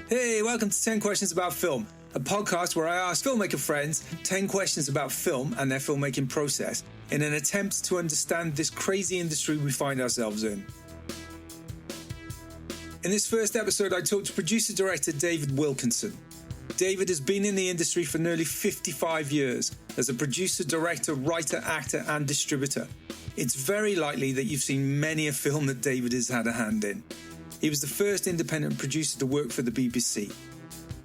Hey, welcome to 10 Questions About Film, a podcast where I ask filmmaker friends 10 questions about film and their filmmaking process in an attempt to understand this crazy industry we find ourselves in. In this first episode, I talked to producer-director David Wilkinson. David has been in the industry for nearly 55 years as a producer, director, writer, actor and distributor. It's very likely that you've seen many a film that David has had a hand in. He was the first independent producer to work for the BBC.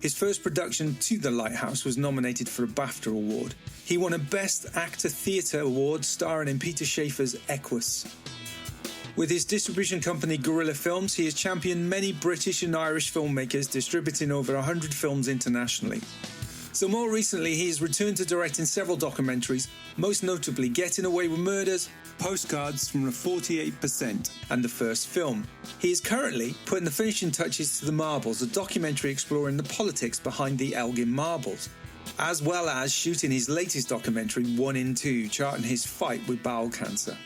His first production, To the Lighthouse, was nominated for a BAFTA award. He won a Best Actor Theatre award starring in Peter Shaffer's Equus. With his distribution company Guerrilla Films, he has championed many British and Irish filmmakers, distributing over 100 films internationally. So more recently, he has returned to directing several documentaries, most notably Getting Away with Murders, Postcards from the 48%, and The First Film. He is currently putting the finishing touches to The Marbles, a documentary exploring the politics behind the Elgin Marbles, as well as shooting his latest documentary, 1 in 2, charting his fight with bowel cancer.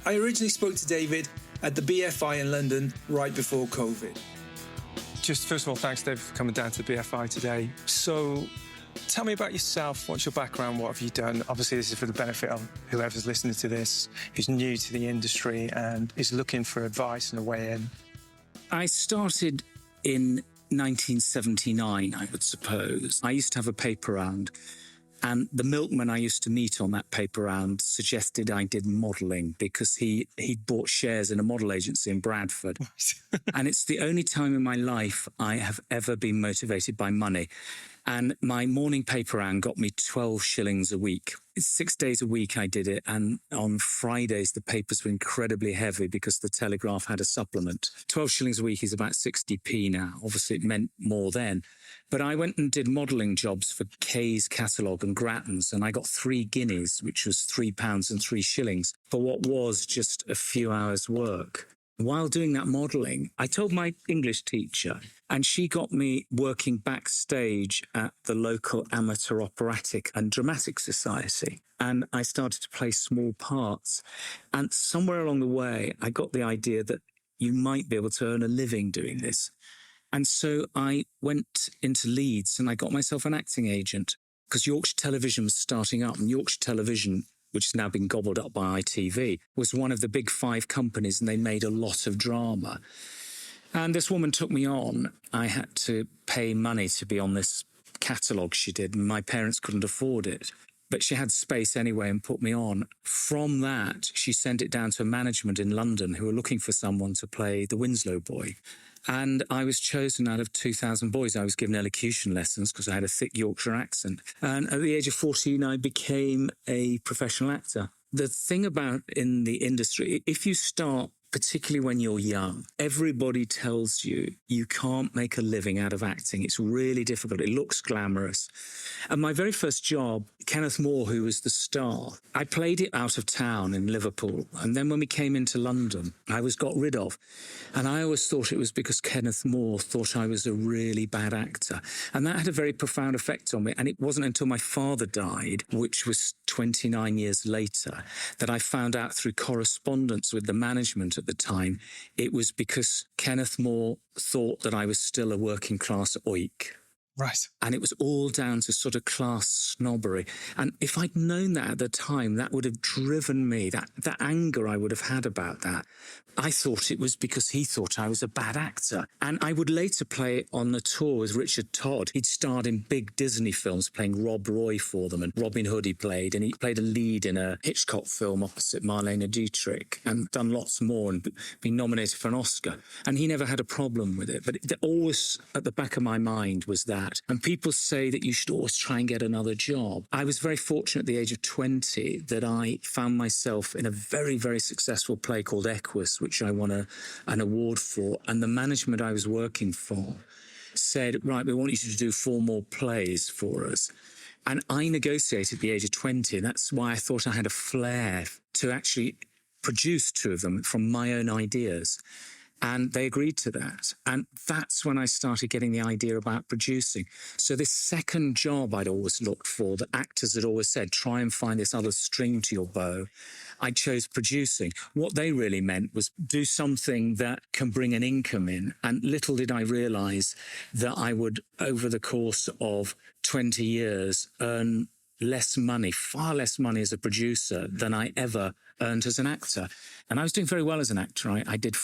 I originally spoke to David at the BFI in London right before COVID. Just first of all, thanks, Dave, for coming down to the BFI today. So tell me about yourself. What's your background? What have you done? Obviously, this is for the benefit of whoever's listening to this, who's new to the industry and is looking for advice and a way in. I started in 1979, I would suppose. I used to have a paper round, and the milkman I used to meet on that paper round suggested I did modelling because he'd bought shares in a model agency in Bradford. And it's the only time in my life I have ever been motivated by money. And my morning paper round got me 12 shillings a week. It's 6 days a week I did it. And on Fridays, the papers were incredibly heavy because the Telegraph had a supplement. 12 shillings a week is about 60p now. Obviously, it meant more then. But I went and did modelling jobs for Kay's Catalogue and Grattan's, and I got 3 guineas, which was £3 and 3 shillings, for what was just a few hours' work. While doing that modelling, I told my English teacher, and she got me working backstage at the local amateur operatic and dramatic society. And I started to play small parts. And somewhere along the way, I got the idea that you might be able to earn a living doing this. And so I went into Leeds and I got myself an acting agent because Yorkshire Television was starting up, and Yorkshire Television, which has now been gobbled up by ITV, was one of the big 5 companies, and they made a lot of drama. And this woman took me on. I had to pay money to be on this catalogue she did, and my parents couldn't afford it. But she had space anyway and put me on. From that, she sent it down to management in London who were looking for someone to play the Winslow boy. And I was chosen out of 2,000 boys. I was given elocution lessons because I had a thick Yorkshire accent. And at the age of 14, I became a professional actor. The thing about in the industry, if you start, particularly when you're young, everybody tells you you can't make a living out of acting. It's really difficult. It looks glamorous. And my very first job, Kenneth More, who was the star, I played it out of town in Liverpool. And then when we came into London, I was got rid of. And I always thought it was because Kenneth More thought I was a really bad actor. And that had a very profound effect on me. And it wasn't until my father died, which was 29 years later, that I found out through correspondence with the management at the time, it was because Kenneth More thought that I was still a working class oik. Right. And it was all down to sort of class snobbery. And if I'd known that at the time, that would have driven me, that anger I would have had about that. I thought it was because he thought I was a bad actor. And I would later play on the tour with Richard Todd. He'd starred in big Disney films playing Rob Roy for them, and Robin Hood he played, and he played a lead in a Hitchcock film opposite Marlene Dietrich, and done lots more and been nominated for an Oscar. And he never had a problem with it. But always at the back of my mind was that. And people say that you should always try and get another job. I was very fortunate at the age of 20 that I found myself in a very, very successful play called Equus, which I won an award for. And the management I was working for said, right, we want you to do 4 more plays for us. And I negotiated at the age of 20, and that's why I thought I had a flair to actually produce 2 of them from my own ideas. And they agreed to that. And that's when I started getting the idea about producing. So this second job I'd always looked for, that actors had always said, try and find this other string to your bow. I chose producing. What they really meant was do something that can bring an income in. And little did I realise that I would, over the course of 20 years, earn less money, far less money as a producer than I ever earned as an actor. And I was doing very well as an actor. I did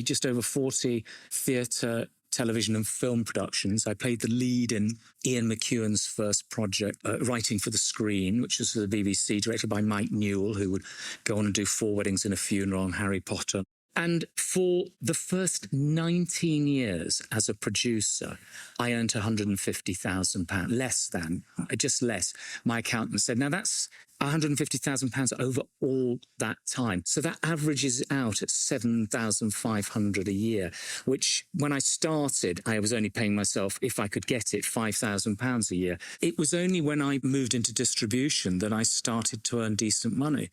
just over 40 theatre, television and film productions. I played the lead in Ian McEwan's first project, Writing for the Screen, which was for the BBC, directed by Mike Newell, who would go on and do Four Weddings and a Funeral and Harry Potter. And for the first 19 years as a producer, I earned £150,000, just less. My accountant said, now that's £150,000 over all that time. So that averages out at £7,500 a year, which when I started, I was only paying myself, if I could get it, £5,000 a year. It was only when I moved into distribution that I started to earn decent money.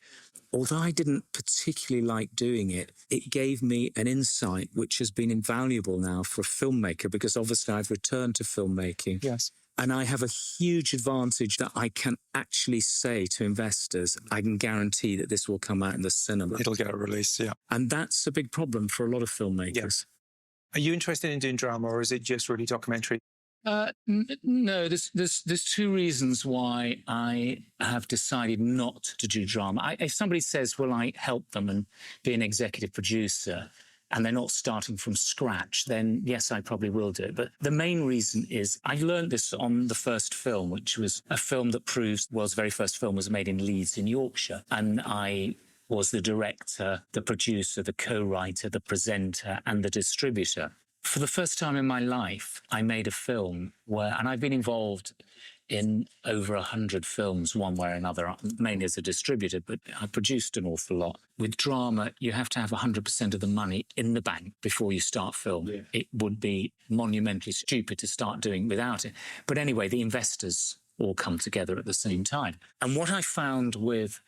Although I didn't particularly like doing it, it gave me an insight which has been invaluable now for a filmmaker, because obviously I've returned to filmmaking. Yes. And I have a huge advantage that I can actually say to investors, I can guarantee that this will come out in the cinema. It'll get a release, yeah. And that's a big problem for a lot of filmmakers. Yes. Are you interested in doing drama, or is it just really documentary? No, there's two reasons why I have decided not to do drama. If somebody says, will I help them and be an executive producer, and they're not starting from scratch, then yes, I probably will do it. But the main reason is I learned this on the first film, which was a film that proves the world's very first film was made in Leeds in Yorkshire. And I was the director, the producer, the co-writer, the presenter, and the distributor. For the first time in my life, I made a film and I've been involved in over 100 films, one way or another, mainly as a distributor, but I produced an awful lot. With drama, you have to have 100% of the money in the bank before you start film. Yeah. It would be monumentally stupid to start doing without it. But anyway, the investors all come together at the same time. And what I found with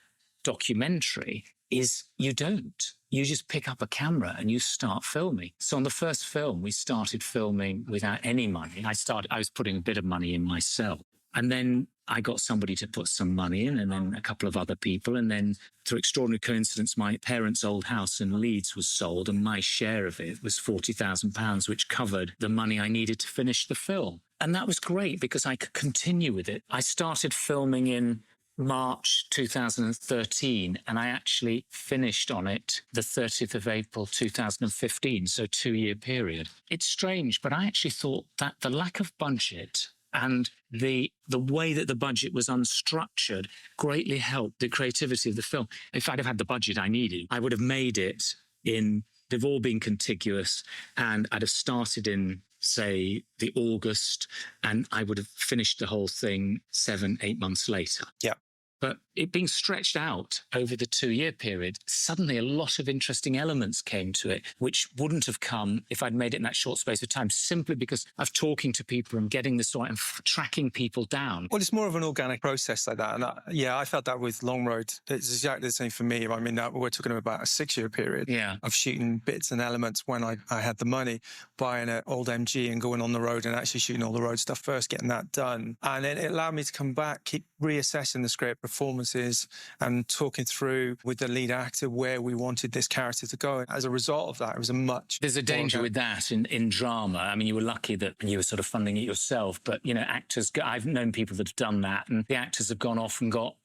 documentary is you don't. You just pick up a camera and you start filming. So on the first film, we started filming without any money. I was putting a bit of money in myself. And then I got somebody to put some money in, and then a couple of other people. And then through extraordinary coincidence, my parents' old house in Leeds was sold, and my share of it was £40,000, which covered the money I needed to finish the film. And that was great because I could continue with it. I started filming in March 2013, and I actually finished on it the 30th of April 2015, so 2-year period. It's strange, but I actually thought that the lack of budget and the way that the budget was unstructured greatly helped the creativity of the film. If I'd have had the budget I needed, I would have made it they've all been contiguous, and I'd have started in, say, the August, and I would have finished the whole thing 7-8 months later. Yeah. But it being stretched out over the 2-year period, suddenly a lot of interesting elements came to it, which wouldn't have come if I'd made it in that short space of time, simply because of talking to people and getting this right and tracking people down. Well, it's more of an organic process like that. And I felt that with Long Road. It's exactly the same for me. I mean, we're talking about a 6-year period of shooting bits and elements when I had the money, buying an old MG and going on the road and actually shooting all the road stuff first, getting that done. And then it allowed me to come back, keep reassessing the script, performances, and talking through with the lead actor where we wanted this character to go. As a result of that, it was There's a danger with that in drama. I mean, you were lucky that you were sort of funding it yourself, but, actors, I've known people that have done that, and the actors have gone off and got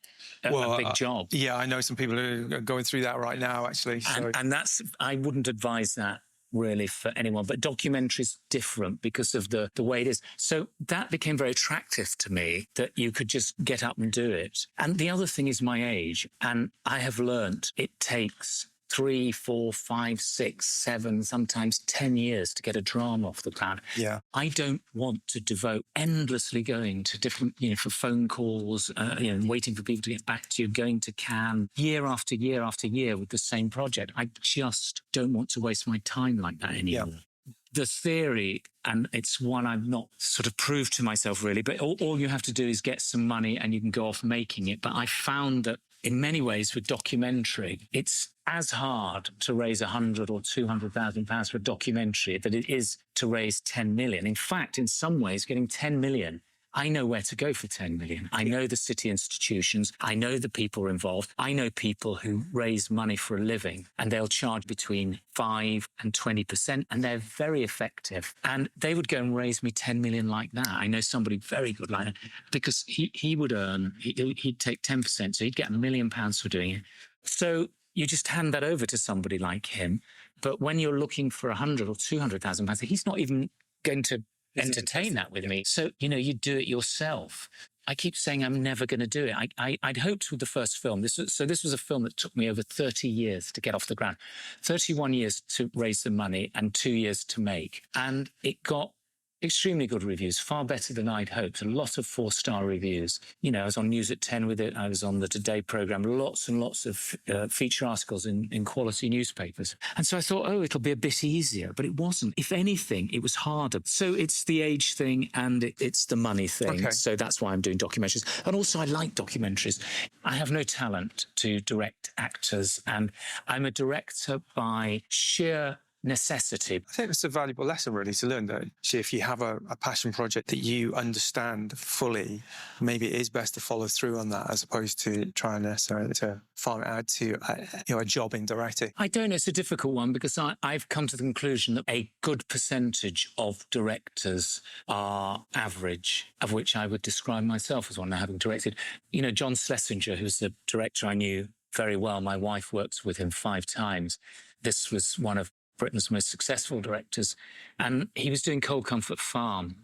a big job. Yeah, I know some people who are going through that right now, actually. So. And I wouldn't advise that really for anyone, but documentary's different because of the way it is. So that became very attractive to me, that you could just get up and do it. And the other thing is my age, and I have learnt it takes 3, 4, 5, 6, 7, sometimes 10 years to get a drama off the ground. Yeah. I don't want to devote endlessly going to different, for phone calls, waiting for people to get back to you, going to Cannes year after year after year with the same project. I just don't want to waste my time like that anymore. Yeah. The theory, and it's one I've not sort of proved to myself really, but all you have to do is get some money and you can go off making it. But I found that in many ways with documentary, it's as hard to raise £100,000 or £200,000 for a documentary that it is to raise 10 million. In fact, in some ways, getting 10 million, I know where to go for 10 million. I know the city institutions. I know the people involved. I know people who raise money for a living, and they'll charge between 5 and 20%, and they're very effective. And they would go and raise me 10 million like that. I know somebody very good like that, because he would earn, he'd take 10%, so he'd get £1 million for doing it. So you just hand that over to somebody like him. But when you're looking for 100 or 200,000 pounds, he's not even going to entertain that with me. So, you do it yourself. I keep saying I'm never going to do it. I'd hoped with the first film. This was a film that took me over 30 years to get off the ground, 31 years to raise the money and 2 years to make. And it got extremely good reviews, far better than I'd hoped. A lot of 4-star reviews. I was on News at 10 with it. I was on the Today programme, lots and lots of feature articles in quality newspapers. And so I thought, it'll be a bit easier, but it wasn't. If anything, it was harder. So it's the age thing and it's the money thing. Okay. So that's why I'm doing documentaries. And also I like documentaries. I have no talent to direct actors, and I'm a director by sheer necessity. I think it's a valuable lesson really to learn, though. See, if you have a passion project that you understand fully, maybe it is best to follow through on that as opposed to trying necessarily to farm it out to a job in directing. I don't know. It's a difficult one because I've come to the conclusion that a good percentage of directors are average, of which I would describe myself as one, having directed. John Schlesinger, who's the director I knew very well. My wife works with him 5 times. This was one of Britain's most successful directors. And he was doing Cold Comfort Farm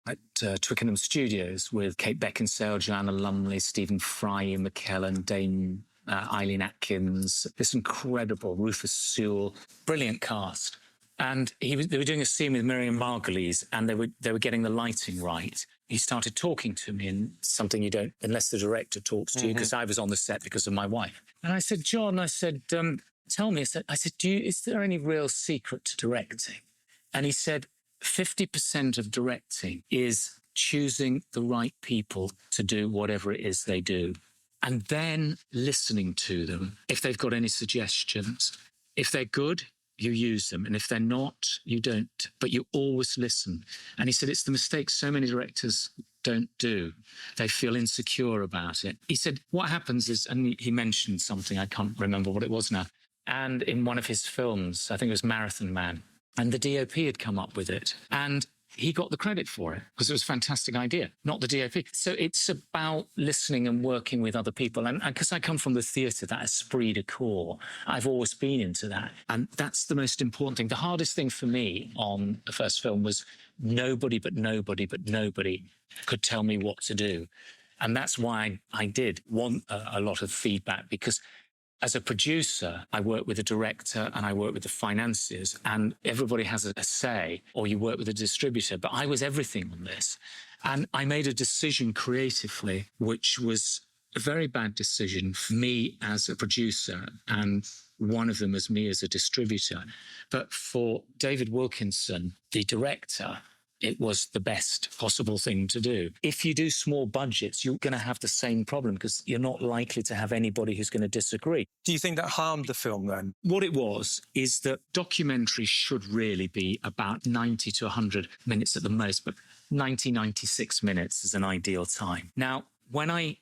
at Twickenham Studios with Kate Beckinsale, Joanna Lumley, Stephen Fry, Ian McKellen, Dame Eileen Atkins, this incredible Rufus Sewell, brilliant cast. And they were doing a scene with Miriam Margolyes, and they were getting the lighting right. He started talking to me in something you don't, unless the director talks to you, because I was on the set because of my wife. And I said, John, tell me, I said, is there any real secret to directing? And he said, 50% of directing is choosing the right people to do whatever it is they do, and then listening to them if they've got any suggestions. If they're good, you use them. And if they're not, you don't. But you always listen. And he said, it's the mistake so many directors don't do. They feel insecure about it. He said, what happens is, and he mentioned something, I can't remember what it was now, and in one of his films, I think it was Marathon Man, and the DOP had come up with it. And he got the credit for it because it was a fantastic idea, not the DOP. So it's about listening and working with other people. And because I come from the theatre, that esprit de corps, I've always been into that. And that's the most important thing. The hardest thing for me on the first film was nobody could tell me what to do. And that's why I did want a lot of feedback, because as a producer, I work with a director and I work with the financiers, and everybody has a say, or you work with a distributor. But I was everything on this. And I made a decision creatively, which was a very bad decision for me as a producer, and one of them was me as a distributor. But for David Wilkinson, the director, it was the best possible thing to do. If you do small budgets, you're going to have the same problem because you're not likely to have anybody who's going to disagree. Do you think that harmed the film then? What it was is that documentaries should really be about 90 to 100 minutes at the most, but 96 minutes is an ideal time. Now, when I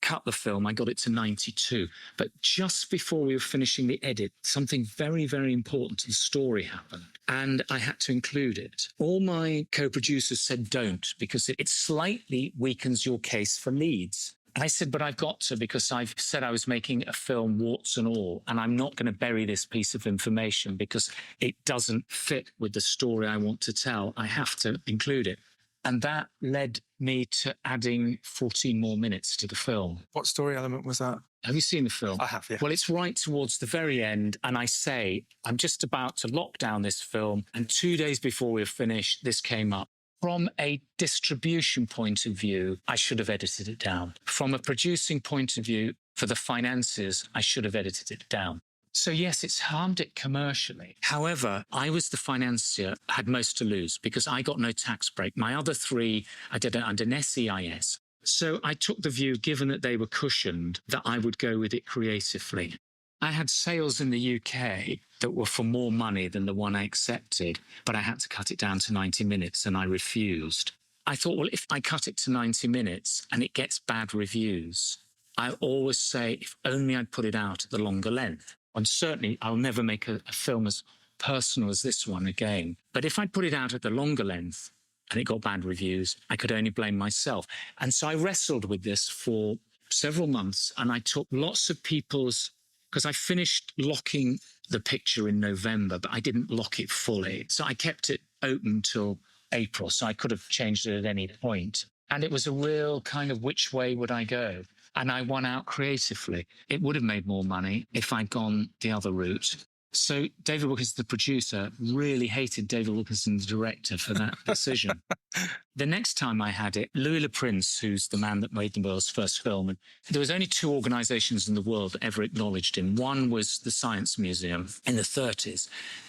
cut the film, I got it to 92. But just before we were finishing the edit, something very, very important to the story happened. And I had to include it. All my co-producers said don't, because it slightly weakens your case for leads. I said, but I've got to, because I've said I was making a film, warts and all, and I'm not going to bury this piece of information because it doesn't fit with the story I want to tell. I have to include it. And that led me to adding 14 more minutes to the film. What story element was that? Have you seen the film? I have, yeah. Well, it's right towards the very end, and I say, I'm just about to lock down this film, and 2 days before we were finished, this came up. From a distribution point of view, I should have edited it down. From a producing point of view, for the finances, I should have edited it down. So yes, it's harmed it commercially. However, I was the financier, had most to lose because I got no tax break. My other 3, I did it under an SEIS. So I took the view, given that they were cushioned, that I would go with it creatively. I had sales in the UK that were for more money than the one I accepted, but I had to cut it down to 90 minutes and I refused. I thought, well, if I cut it to 90 minutes and it gets bad reviews, I always say, if only I'd put it out at the longer length. And certainly I'll never make a film as personal as this one again. But if I'd put it out at the longer length and it got bad reviews, I could only blame myself. And so I wrestled with this for several months, and I took lots of people's, because I finished locking the picture in November, but I didn't lock it fully. So I kept it open till April, so I could have changed it at any point. And it was a real kind of which way would I go? And I won out creatively. It would have made more money if I'd gone the other route. So David Wilkinson, the producer, really hated David Wilkinson, the director, for that decision. The next time I had it, Louis Le Prince, who's the man that made the world's first film, and there was only two organisations in the world that ever acknowledged him. One was the Science Museum in the 30s,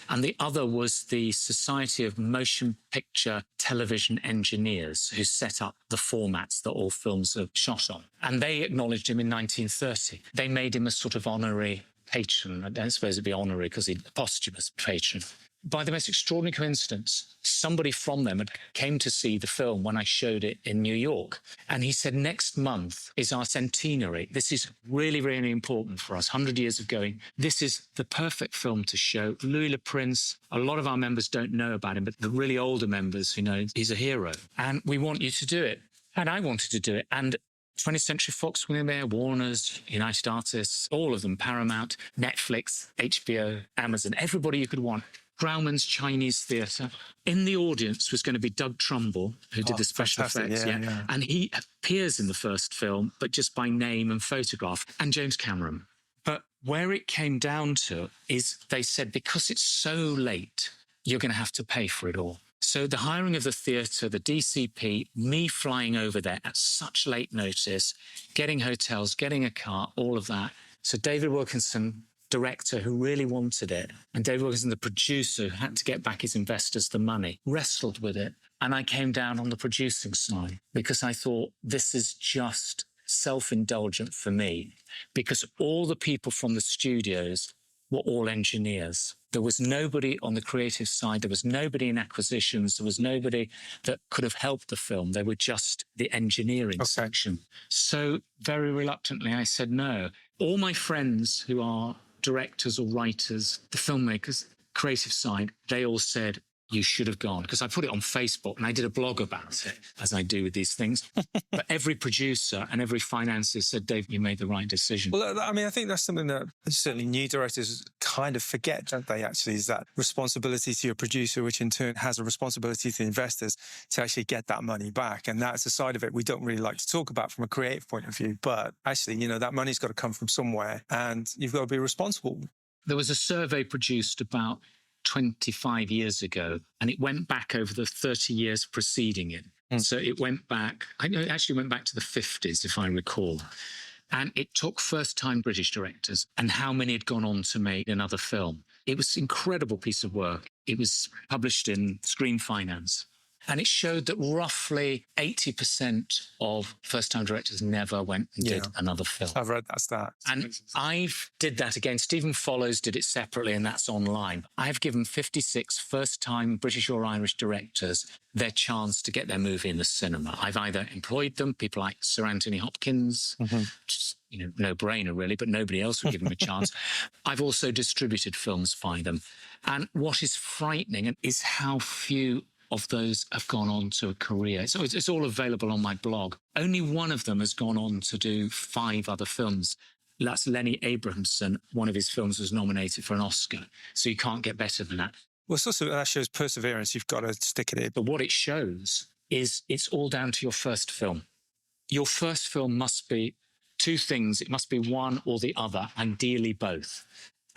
and the other was the Society of Motion Picture Television Engineers, who set up the formats that all films are shot on. And they acknowledged him in 1930. They made him a sort of honorary patron. I don't suppose it'd be honorary because he's a posthumous patron. By the most extraordinary coincidence, somebody from them came to see the film when I showed it in New York. And he said, next month is our centenary. This is really, really important for us. 100 years of going. This is the perfect film to show. Louis Le Prince, a lot of our members don't know about him, but the really older members who know he's a hero. And we want you to do it. And I wanted to do it. And 20th Century Fox were there, Warner's, United Artists, all of them, Paramount, Netflix, HBO, Amazon, everybody you could want. Grauman's Chinese Theatre. In the audience was going to be Doug Trumbull, who did the special effects. Yeah. And he appears in the first film, but just by name and photograph, and James Cameron. But where it came down to is they said, because it's so late, you're going to have to pay for it all. So the hiring of the theatre, the DCP, me flying over there at such late notice, getting hotels, getting a car, all of that. So David Wilkinson, director who really wanted it, and David Wilkinson, the producer, who had to get back his investors the money, wrestled with it. And I came down on the producing side because I thought this is just self-indulgent for me, because all the people from the studios were all engineers. There was nobody on the creative side. There was nobody in acquisitions. There was nobody that could have helped the film. They were just the engineering section. So very reluctantly, I said no. All my friends who are directors or writers, the filmmakers, creative side, they all said, you should have gone. Because I put it on Facebook and I did a blog about it, as I do with these things. But every producer and every financier said, Dave, you made the right decision. Well, I mean, I think that's something that certainly new directors kind of forget, don't they, actually, is that responsibility to your producer, which in turn has a responsibility to the investors to actually get that money back. And that's a side of it we don't really like to talk about from a creative point of view. But actually, that money's got to come from somewhere and you've got to be responsible. There was a survey produced about 25 years ago, and it went back over the 30 years preceding it. So it went back, I know it actually went back to the 50s, if I recall. And it took first-time British directors and how many had gone on to make another film. It was an incredible piece of work. It was published in Screen Finance. And it showed that roughly 80% of first-time directors never went and did another film. I've read that stat. And I did that again. Stephen Follows did it separately, and that's online. I've given 56 first-time British or Irish directors their chance to get their movie in the cinema. I've either employed them, people like Sir Anthony Hopkins, just, no-brainer really, but nobody else would give them a chance. I've also distributed films by them. And what is frightening is how few of those have gone on to a career. So it's all available on my blog. Only one of them has gone on to do 5 other films. That's Lenny Abrahamson. One of his films was nominated for an Oscar. So you can't get better than that. Well, that shows perseverance. You've got to stick at it. But what it shows is it's all down to your first film. Your first film must be 2 things. It must be one or the other, ideally both.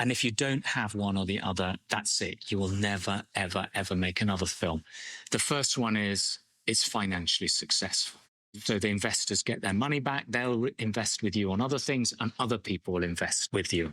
And if you don't have one or the other, that's it. You will never, ever, ever make another film. The first one is it's financially successful. So the investors get their money back. They'll invest with you on other things and other people will invest with you.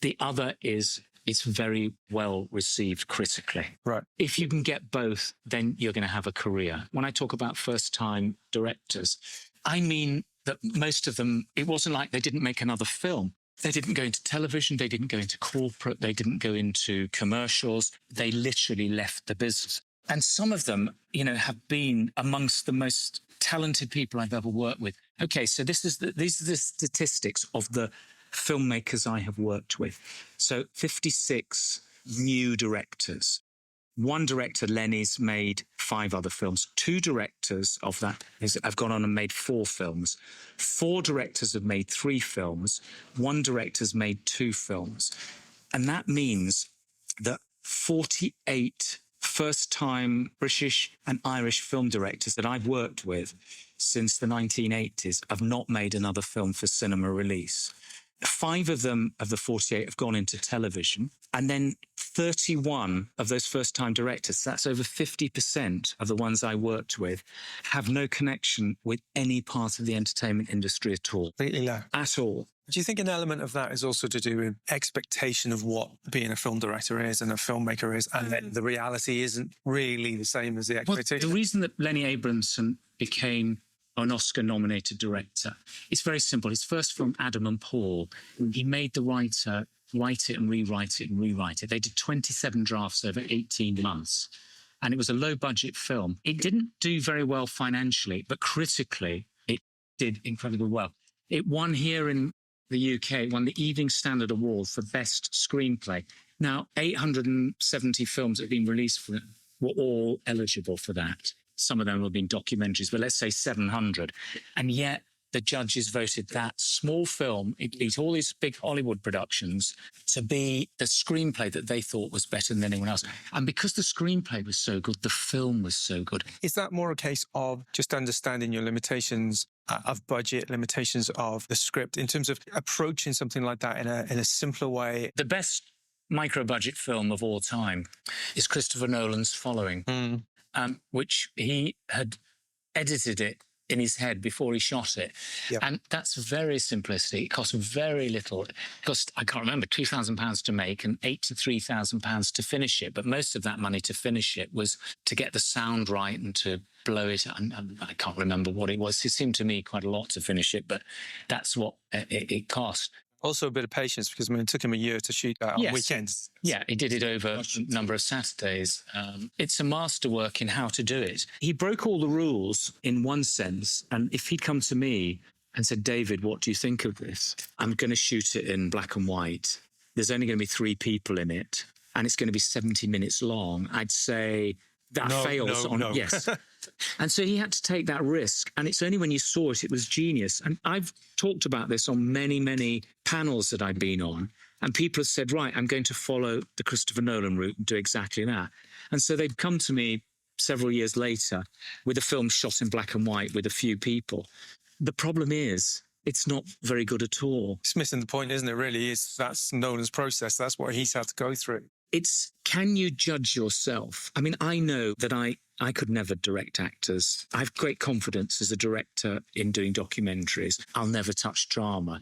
The other is it's very well received critically. Right. If you can get both, then you're going to have a career. When I talk about first-time directors, I mean that most of them, it wasn't like they didn't make another film. They didn't go into television, they didn't go into corporate, they didn't go into commercials. They literally left the business. And some of them, you know, have been amongst the most talented people I've ever worked with. Okay, so these are the statistics of the filmmakers I have worked with. So 56 new directors. One director, Lenny's, made 5 other films. 2 directors of that have gone on and made 4 films. 4 directors have made 3 films. 1 director's made 2 films. And that means that 48 first-time British and Irish film directors that I've worked with since the 1980s have not made another film for cinema release. 5 of them, of the 48, have gone into television. And then 31 of those first-time directors, that's over 50% of the ones I worked with, have no connection with any part of the entertainment industry at all. Completely low. At all. Do you think an element of that is also to do with expectation of what being a film director is and a filmmaker is, and then the reality isn't really the same as the expectation? Well, the reason that Lenny Abrahamson became an Oscar-nominated director, it's very simple. His first film, Adam and Paul, he made the writer write it and rewrite it and rewrite it. They did 27 drafts over 18 months. And it was a low-budget film. It didn't do very well financially, but critically, it did incredibly well. It won here in the UK, won the Evening Standard Award for Best Screenplay. Now, 870 films that have been released for it were all eligible for that. Some of them have been documentaries, but let's say 700. And yet the judges voted that small film, it beat all these big Hollywood productions, to be the screenplay that they thought was better than anyone else. And because the screenplay was so good, the film was so good. Is that more a case of just understanding your limitations of budget, limitations of the script, in terms of approaching something like that in a simpler way? The best micro-budget film of all time is Christopher Nolan's Following, which he had edited it in his head before he shot it. Yep. And that's very simplistic. It cost very little. It cost, I can't remember, £2,000 to make and £83,000 to finish it. But most of that money to finish it was to get the sound right and to blow it. And I can't remember what it was. It seemed to me quite a lot to finish it, but that's what it cost. Also a bit of patience, because I mean, it took him a year to shoot that on weekends. Yeah, he did it over a number of Saturdays. It's a masterwork in how to do it. He broke all the rules in one sense. And if he'd come to me and said, David, what do you think of this? I'm going to shoot it in black and white. There's only going to be 3 people in it, and it's going to be 70 minutes long. I'd say that fails on it. Yes. And so he had to take that risk. And it's only when you saw it, it was genius. And I've talked about this on many, many panels that I've been on. And people have said, right, I'm going to follow the Christopher Nolan route and do exactly that. And so they'd come to me several years later with a film shot in black and white with a few people. The problem is, it's not very good at all. It's missing the point, isn't it, really? That's Nolan's process. That's what he's had to go through. It's, can you judge yourself? I mean, I know that I could never direct actors. I have great confidence as a director in doing documentaries. I'll never touch drama.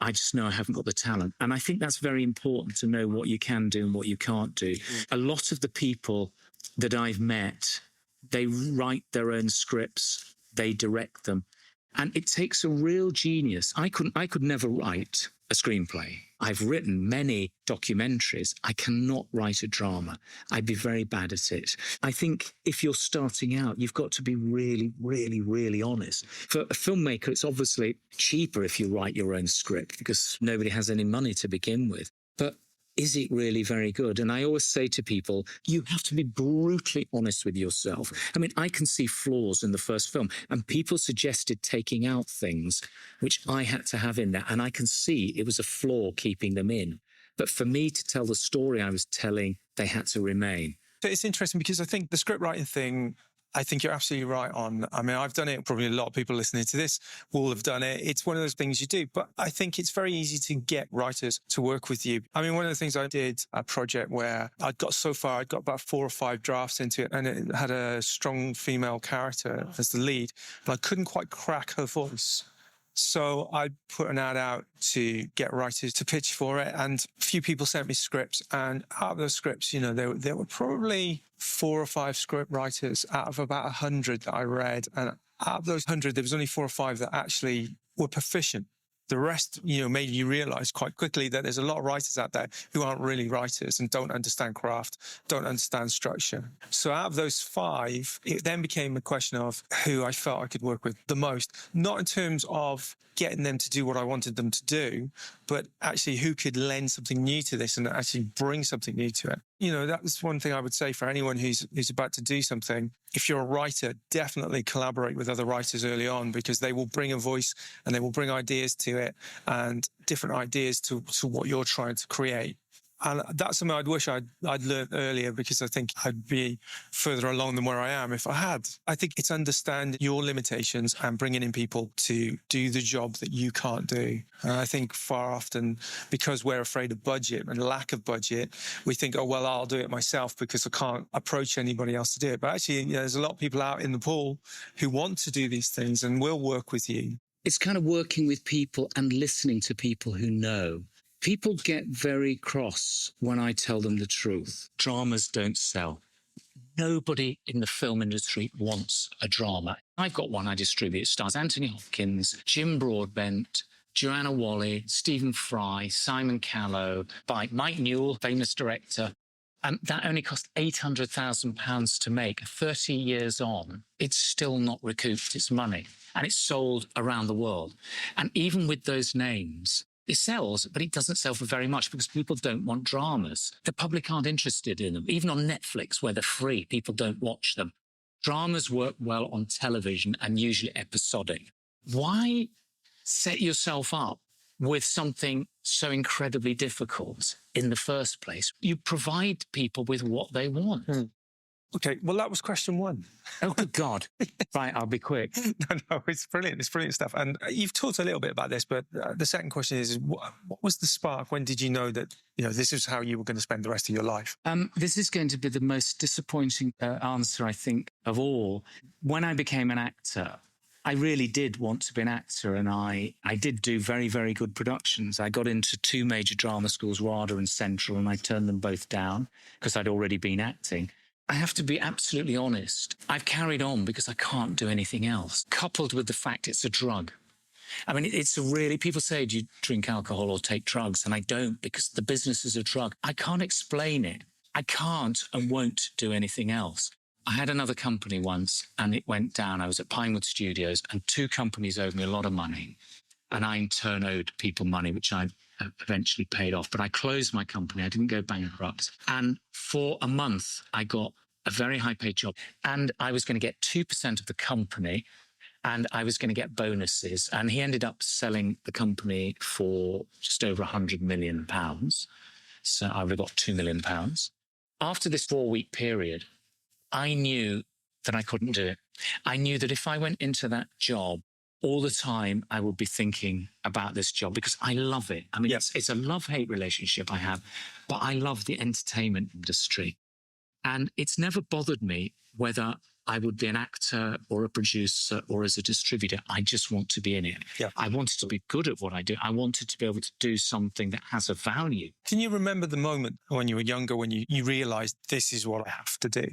I just know I haven't got the talent. And I think that's very important, to know what you can do and what you can't do. A lot of the people that I've met, they write their own scripts, they direct them. And it takes a real genius. I could never write a screenplay. I've written many documentaries. I cannot write a drama. I'd be very bad at it. I think if you're starting out, you've got to be really, really, really honest. For a filmmaker, it's obviously cheaper if you write your own script, because nobody has any money to begin with. But is it really very good? And I always say to people, you have to be brutally honest with yourself. I mean, I can see flaws in the first film, and people suggested taking out things which I had to have in there. And I can see it was a flaw keeping them in. But for me to tell the story I was telling, they had to remain. It's interesting, because I think the script writing thing, I think you're absolutely right on. I mean, I've done it. Probably a lot of people listening to this will have done it. It's one of those things you do. But I think it's very easy to get writers to work with you. I mean, one of the things I did, a project where I'd got so far, I'd got about 4 or 5 drafts into it, and it had a strong female character as the lead, and I couldn't quite crack her voice. So I put an ad out to get writers to pitch for it, and a few people sent me scripts, and out of those scripts, you know, there were probably 4 or 5 script writers out of about 100 that I read, and out of those 100, there was only 4 or 5 that actually were proficient. The rest, made you realize quite quickly that there's a lot of writers out there who aren't really writers and don't understand craft, don't understand structure. So out of those 5, it then became a question of who I felt I could work with the most, not in terms of getting them to do what I wanted them to do, but actually who could lend something new to this and actually bring something new to it. That's one thing I would say for anyone who's about to do something. If you're a writer, definitely collaborate with other writers early on, because they will bring a voice and they will bring ideas to it and different ideas to what you're trying to create. And that's something I'd wish I'd learned earlier, because I think I'd be further along than where I am if I had. I think it's understand your limitations and bringing in people to do the job that you can't do. And I think far often, because we're afraid of budget and lack of budget, we think, oh, well, I'll do it myself because I can't approach anybody else to do it. But actually, there's a lot of people out in the pool who want to do these things and will work with you. It's kind of working with people and listening to people who know. People get very cross when I tell them the truth. Dramas don't sell. Nobody in the film industry wants a drama. I've got one I distribute. It stars Anthony Hopkins, Jim Broadbent, Joanna Whalley, Stephen Fry, Simon Callow, by Mike Newell, famous director. That only cost £800,000 to make. 30 years on, it's still not recouped its money. And it's sold around the world. And even with those names, it sells, but it doesn't sell for very much because people don't want dramas. The public aren't interested in them. Even on Netflix, where they're free, people don't watch them. Dramas work well on television and usually episodic. Why set yourself up with something so incredibly difficult in the first place? You provide people with what they want. Okay, well, that was question 1. Oh, good God. Right, I'll be quick. No, it's brilliant. It's brilliant stuff. And you've talked a little bit about this, but the second question is what was the spark? When did you know that, this is how you were going to spend the rest of your life? This is going to be the most disappointing answer, I think, of all. When I became an actor, I really did want to be an actor, and I did do very, very good productions. I got into 2 major drama schools, RADA and Central, and I turned them both down because I'd already been acting. I have to be absolutely honest. I've carried on because I can't do anything else, coupled with the fact it's a drug. I mean, it's a really, people say, do you drink alcohol or take drugs? And I don't, because the business is a drug. I can't explain it. I can't and won't do anything else. I had another company once and it went down. I was at Pinewood Studios and 2 companies owed me a lot of money. And I in turn owed people money, which I eventually paid off. But I closed my company. I didn't go bankrupt. And for a month, I got a very high-paid job. And I was going to get 2% of the company, and I was going to get bonuses. And he ended up selling the company for just over £100 million. So I would have got £2 million. After this 4-week period, I knew that I couldn't do it. I knew that if I went into that job, all the time I would be thinking about this job because I love it. I mean, it's a love-hate relationship I have, but I love the entertainment industry. And it's never bothered me whether I would be an actor or a producer or as a distributor. I just want to be in it. Yeah. I wanted to be good at what I do. I wanted to be able to do something that has a value. Can you remember the moment when you were younger when you realised this is what I have to do?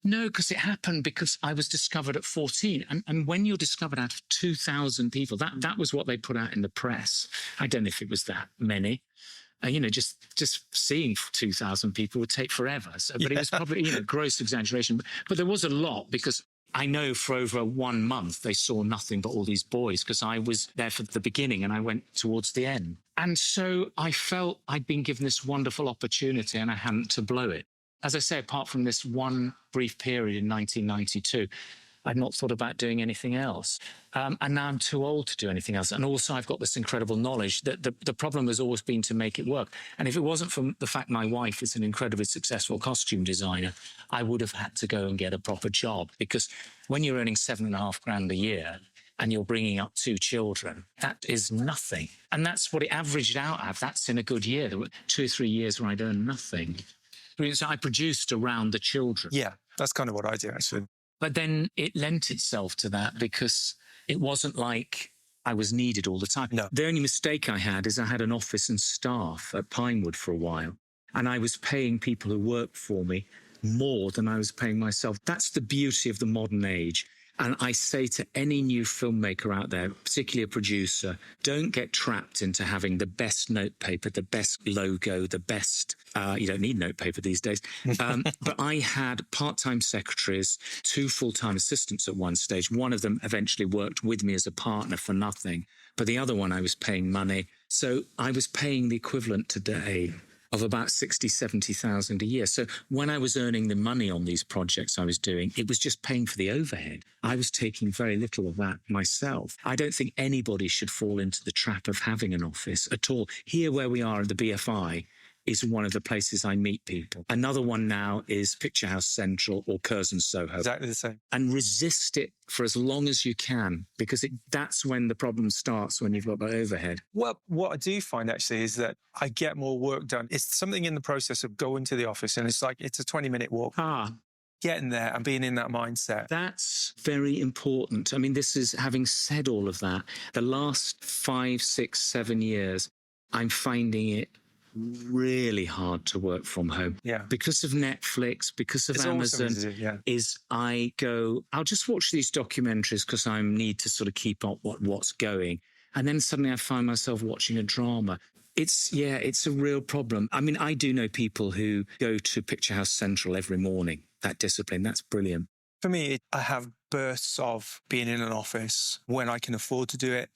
No, because it happened because I was discovered at 14. And when you're discovered out of 2,000 people, that was what they put out in the press. I don't know if it was that many. Just seeing 2,000 people would take forever. But it was probably, gross exaggeration. But there was a lot because I know for over 1 month they saw nothing but all these boys because I was there for the beginning and I went towards the end. And so I felt I'd been given this wonderful opportunity and I hadn't to blow it. As I say, apart from this one brief period in 1992, I'd not thought about doing anything else. And now I'm too old to do anything else. And also I've got this incredible knowledge that the problem has always been to make it work. And if it wasn't for the fact my wife is an incredibly successful costume designer, I would have had to go and get a proper job. Because when you're earning $7,500 a year and you're bringing up 2 children, that is nothing. And that's what it averaged out at. That's in a good year. There were 2 or 3 years where I'd earned nothing. So I produced around the children. Yeah, that's kind of what I do, actually. But then it lent itself to that because it wasn't like I was needed all the time. No. The only mistake I had is I had an office and staff at Pinewood for a while, and I was paying people who worked for me more than I was paying myself. That's the beauty of the modern age. And I say to any new filmmaker out there, particularly a producer, don't get trapped into having the best notepaper, the best logo, the best, you don't need notepaper these days. But I had part-time secretaries, 2 full-time assistants at one stage. One of them eventually worked with me as a partner for nothing, but the other one I was paying money. So I was paying the equivalent today of about 60, 70,000 a year. So when I was earning the money on these projects I was doing, it was just paying for the overhead. I was taking very little of that myself. I don't think anybody should fall into the trap of having an office at all. Here where we are at the BFI is one of the places I meet people. Another one now is Picture House Central or Curzon Soho. Exactly the same. And resist it for as long as you can, because that's when the problem starts, when you've got that overhead. Well, what I do find actually is that I get more work done. It's something in the process of going to the office, and it's like it's a 20-minute walk. Getting there and being in that mindset. That's very important. I mean, this is, having said all of that, the last 5, 6, 7 years, I'm finding it really hard to work from home. Yeah. Because of Netflix, because of Amazon, I'll just watch these documentaries because I need to sort of keep up what's going. And then suddenly I find myself watching a drama. It's a real problem. I mean, I do know people who go to Picture House Central every morning. That discipline, that's brilliant. For me, I have bursts of being in an office when I can afford to do it.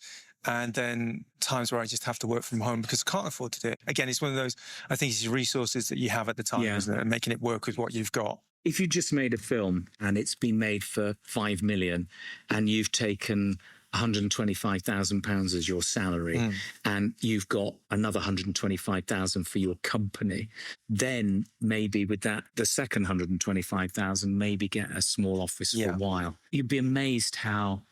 And then times where I just have to work from home because I can't afford to do it. Again, it's one of those, I think it's resources that you have at the time, isn't it? And making it work with what you've got. If you just made a film and it's been made for 5 million and you've taken £125,000 as your salary and you've got another 125,000 for your company, then maybe with that, the second 125,000, maybe get a small office for a while. You'd be amazed how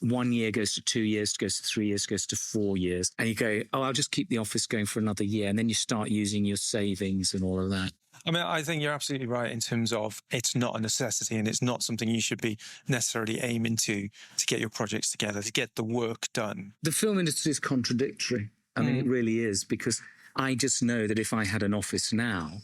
1 year goes to 2 years, goes to 3 years, goes to 4 years. And you go, I'll just keep the office going for another year. And then you start using your savings and all of that. I mean, I think you're absolutely right in terms of it's not a necessity and it's not something you should be necessarily aiming to get your projects together, to get the work done. The film industry is contradictory. I mean, it really is, because I just know that if I had an office now,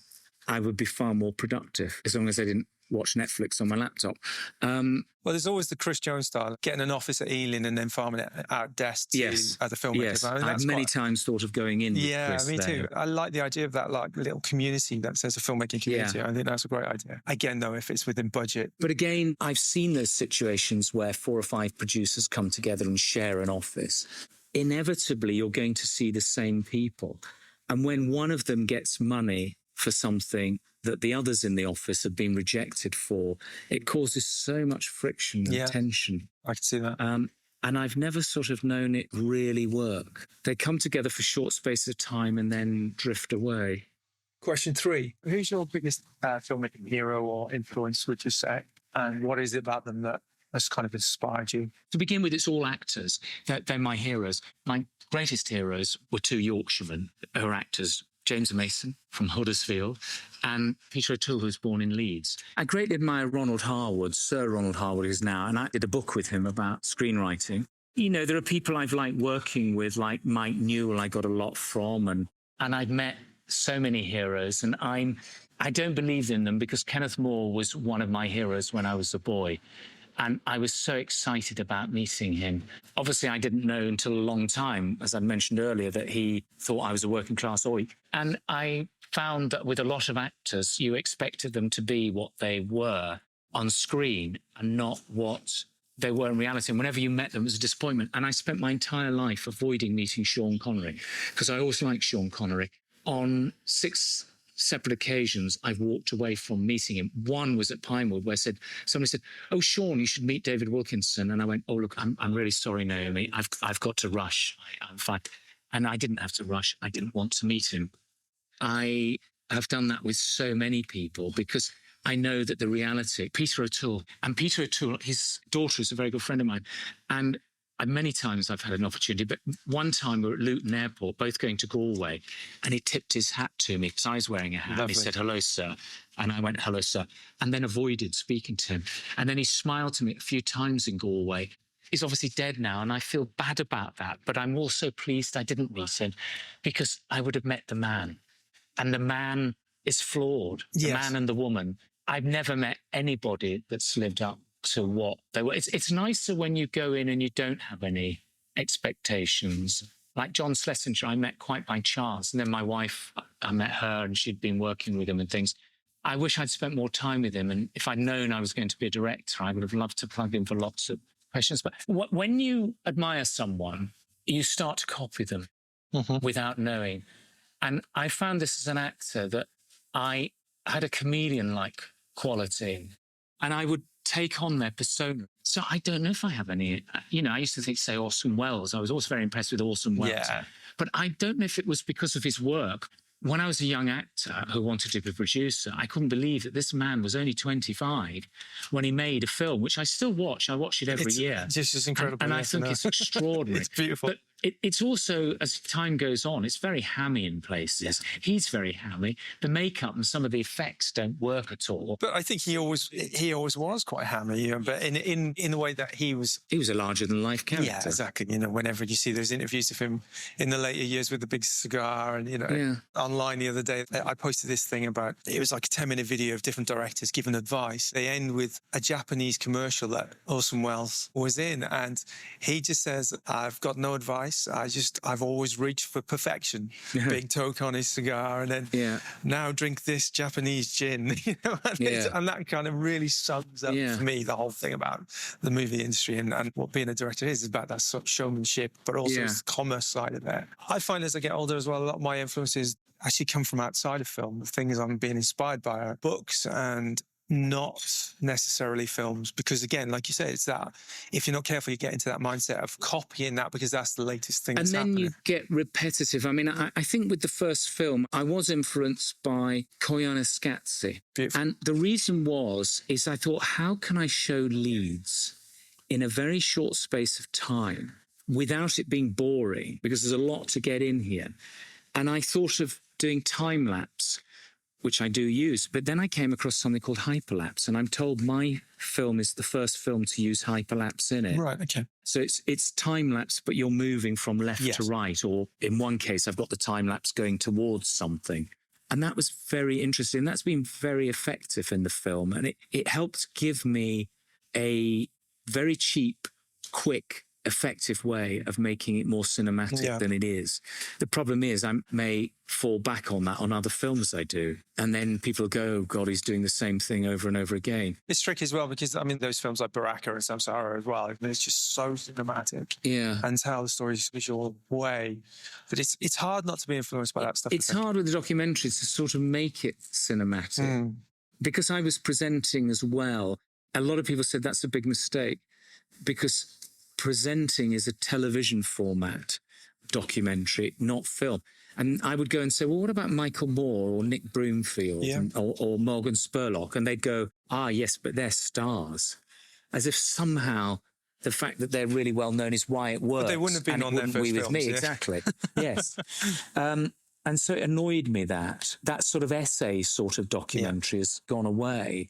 I would be far more productive as long as I didn't watch Netflix on my laptop. Well, there's always the Chris Jones style, getting an office at Ealing and then farming it out desk to other filmmakers. Yes, I mean, I've many times thought of going in. Yeah, me too. I like the idea of that like little community that says a filmmaking community. I think that's a great idea. Again, though, if it's within budget. But again, I've seen those situations where 4 or 5 producers come together and share an office. Inevitably, you're going to see the same people. And when one of them gets money for something that the others in the office have been rejected for, it causes so much friction and tension. I can see that. And I've never sort of known it really work. They come together for short spaces of time and then drift away. Question 3. Who's your biggest filmmaking hero or influence, would you say? And what is it about them that has kind of inspired you? To begin with, it's all actors. They're my heroes. My greatest heroes were 2 Yorkshiremen who are actors, James Mason from Huddersfield and Peter O'Toole, who was born in Leeds. I greatly admire Ronald Harwood, Sir Ronald Harwood is now, and I did a book with him about screenwriting. You know, there are people I've liked working with, like Mike Newell, I got a lot from, and I've met so many heroes, and I don't believe in them because Kenneth More was one of my heroes when I was a boy. And I was so excited about meeting him. Obviously, I didn't know until a long time, as I mentioned earlier, that he thought I was a working class oik. And I found that with a lot of actors, you expected them to be what they were on screen and not what they were in reality. And whenever you met them, it was a disappointment. And I spent my entire life avoiding meeting Sean Connery because I always liked Sean Connery. On 6 separate occasions, I've walked away from meeting him. One was at Pinewood, where somebody said, "Oh, Sean, you should meet David Wilkinson." And I went, "Oh, look, I'm really sorry, Naomi. I've got to rush. I'm fine." And I didn't have to rush. I didn't want to meet him. I have done that with so many people because I know that the reality, Peter O'Toole, his daughter is a very good friend of mine. And many times I've had an opportunity, but one time we were at Luton Airport, both going to Galway, and he tipped his hat to me because I was wearing a hat. Lovely. He said, "Hello, sir." And I went, "Hello, sir," and then avoided speaking to him. And then he smiled to me a few times in Galway. He's obviously dead now, and I feel bad about that, but I'm also pleased I didn't meet him because I would have met the man. And the man is flawed, the man and the woman. I've never met anybody that's lived up to what they were. It's nicer when you go in and you don't have any expectations. Like John Schlesinger, I met quite by chance. And then my wife, I met her and she'd been working with him and things. I wish I'd spent more time with him. And if I'd known I was going to be a director, I would have loved to plug in for lots of questions. But when you admire someone, you start to copy them without knowing. And I found this as an actor that I had a chameleon-like quality and I would take on their persona. So I don't know if I have any, I used to say Orson Welles. I was always very impressed with Orson Welles. Yeah. But I don't know if it was because of his work. When I was a young actor who wanted to be a producer, I couldn't believe that this man was only 25 when he made a film, which I still watch. I watch it every year. It's just incredible. And I think it's extraordinary. It's beautiful. But it's also, as time goes on, it's very hammy in places. Yeah. He's very hammy. The makeup and some of the effects don't work at all. But I think he always was quite hammy, but in the way that he was a larger than life character. Yeah, exactly. Whenever you see those interviews of him in the later years with the big cigar, and online the other day, I posted this thing about, it was like a 10-minute video of different directors giving advice. They end with a Japanese commercial that Orson Welles was in, and he just says, "I've got no advice. I've always reached for perfection." Big toke on his cigar, and then now drink this Japanese gin. And that kind of really sums up for me the whole thing about the movie industry and what being a director is about, that sort of showmanship, but also the commerce side of it. I find as I get older as well, a lot of my influences actually come from outside of film. The things I'm being inspired by are books and not necessarily films, because again, like you say, it's that if you're not careful, you get into that mindset of copying that because that's the latest thing. And then you get repetitive. I mean, I think with the first film, I was influenced by Koyaanisqatsi. And the reason is I thought, how can I show leads in a very short space of time without it being boring? Because there's a lot to get in here. And I thought of doing time lapse, which I do use. But then I came across something called hyperlapse, and I'm told my film is the first film to use hyperlapse in it. Right, okay. So it's time-lapse, but you're moving from left to right, or in one case, I've got the time-lapse going towards something. And that was very interesting. That's been very effective in the film, and it helped give me a very cheap, quick, effective way of making it more cinematic than it is. The problem is I may fall back on that on other films I do. And then people go, oh, God, he's doing the same thing over and over again. It's tricky as well because, I mean, those films like Baraka and Samsara as well, it's just so cinematic. Yeah. And tell the story's visual way. But it's hard not to be influenced by that stuff. It's hard with the documentaries to sort of make it cinematic. Because I was presenting as well. A lot of people said that's a big mistake because presenting is a television format documentary, not film. And I would go and say, well, what about Michael Moore or Nick Broomfield or Morgan Spurlock? And they'd go, yes, but they're stars. As if somehow the fact that they're really well known is why it works. But they wouldn't have been on their first films. With me, exactly. Yes. And so it annoyed me that sort of essay sort of documentary has gone away.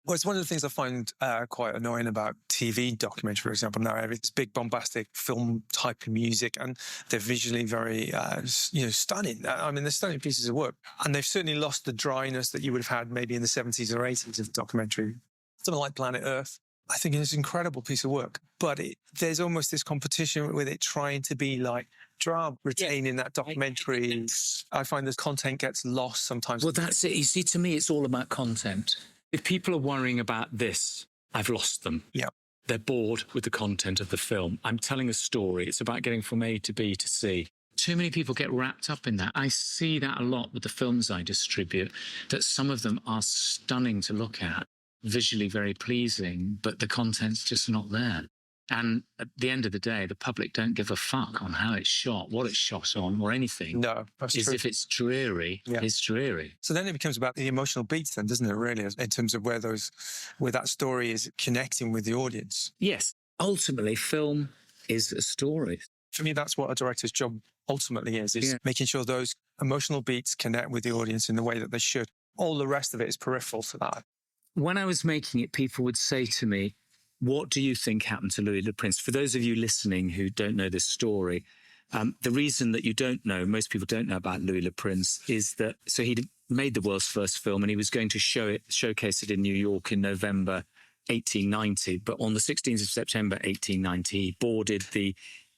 Well, it's one of the things I find quite annoying about TV documentary, for example. Now, it's big, bombastic film type of music, and they're visually very, stunning. I mean, they're stunning pieces of work. And they've certainly lost the dryness that you would have had maybe in the 70s or 80s of documentary. Something like Planet Earth, I think it's an incredible piece of work. But there's almost this competition with it trying to be like drama, retaining that documentary. I find the content gets lost sometimes. Well, that's it. You see, to me, it's all about content. If people are worrying about this, I've lost them. Yeah. They're bored with the content of the film. I'm telling a story. It's about getting from A to B to C. Too many people get wrapped up in that. I see that a lot with the films I distribute, that some of them are stunning to look at, visually very pleasing, but the content's just not there. And at the end of the day, the public don't give a fuck on how it's shot, what it's shot on, or anything. No, that's true. If it's dreary, it's dreary. So then it becomes about the emotional beats then, doesn't it, really, in terms of where that story is connecting with the audience? Yes. Ultimately, film is a story. For me, that's what a director's job ultimately is making sure those emotional beats connect with the audience in the way that they should. All the rest of it is peripheral to that. When I was making it, people would say to me, what do you think happened to Louis Le Prince? For those of you listening who don't know this story, the reason that you don't know, most people don't know about Louis Le Prince, is that, so he made the world's first film and he was going to showcase it in New York in November 1890, but on the 16th of September 1890, he boarded the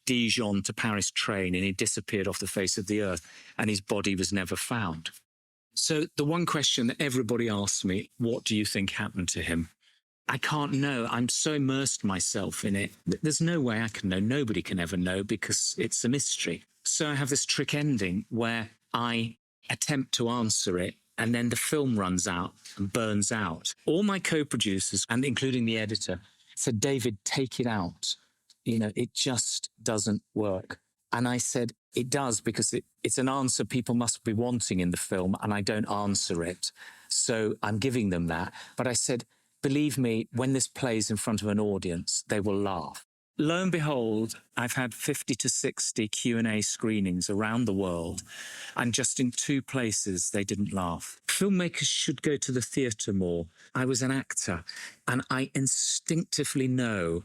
Dijon to Paris train and he disappeared off the face of the earth, and his body was never found. So the one question that everybody asks me, what do you think happened to him? I can't know. I'm so immersed myself in it. There's no way I can know. Nobody can ever know because it's a mystery. So I have this trick ending where I attempt to answer it, and then the film runs out and burns out. All my co-producers, and including the editor, said, David, take it out. It just doesn't work. And I said, it does, because it's an answer people must be wanting in the film, and I don't answer it. So I'm giving them that. But I said, believe me, when this plays in front of an audience, they will laugh. Lo and behold, I've had 50 to 60 Q&A screenings around the world, and just in 2 places they didn't laugh. Filmmakers should go to the theatre more. I was an actor, and I instinctively know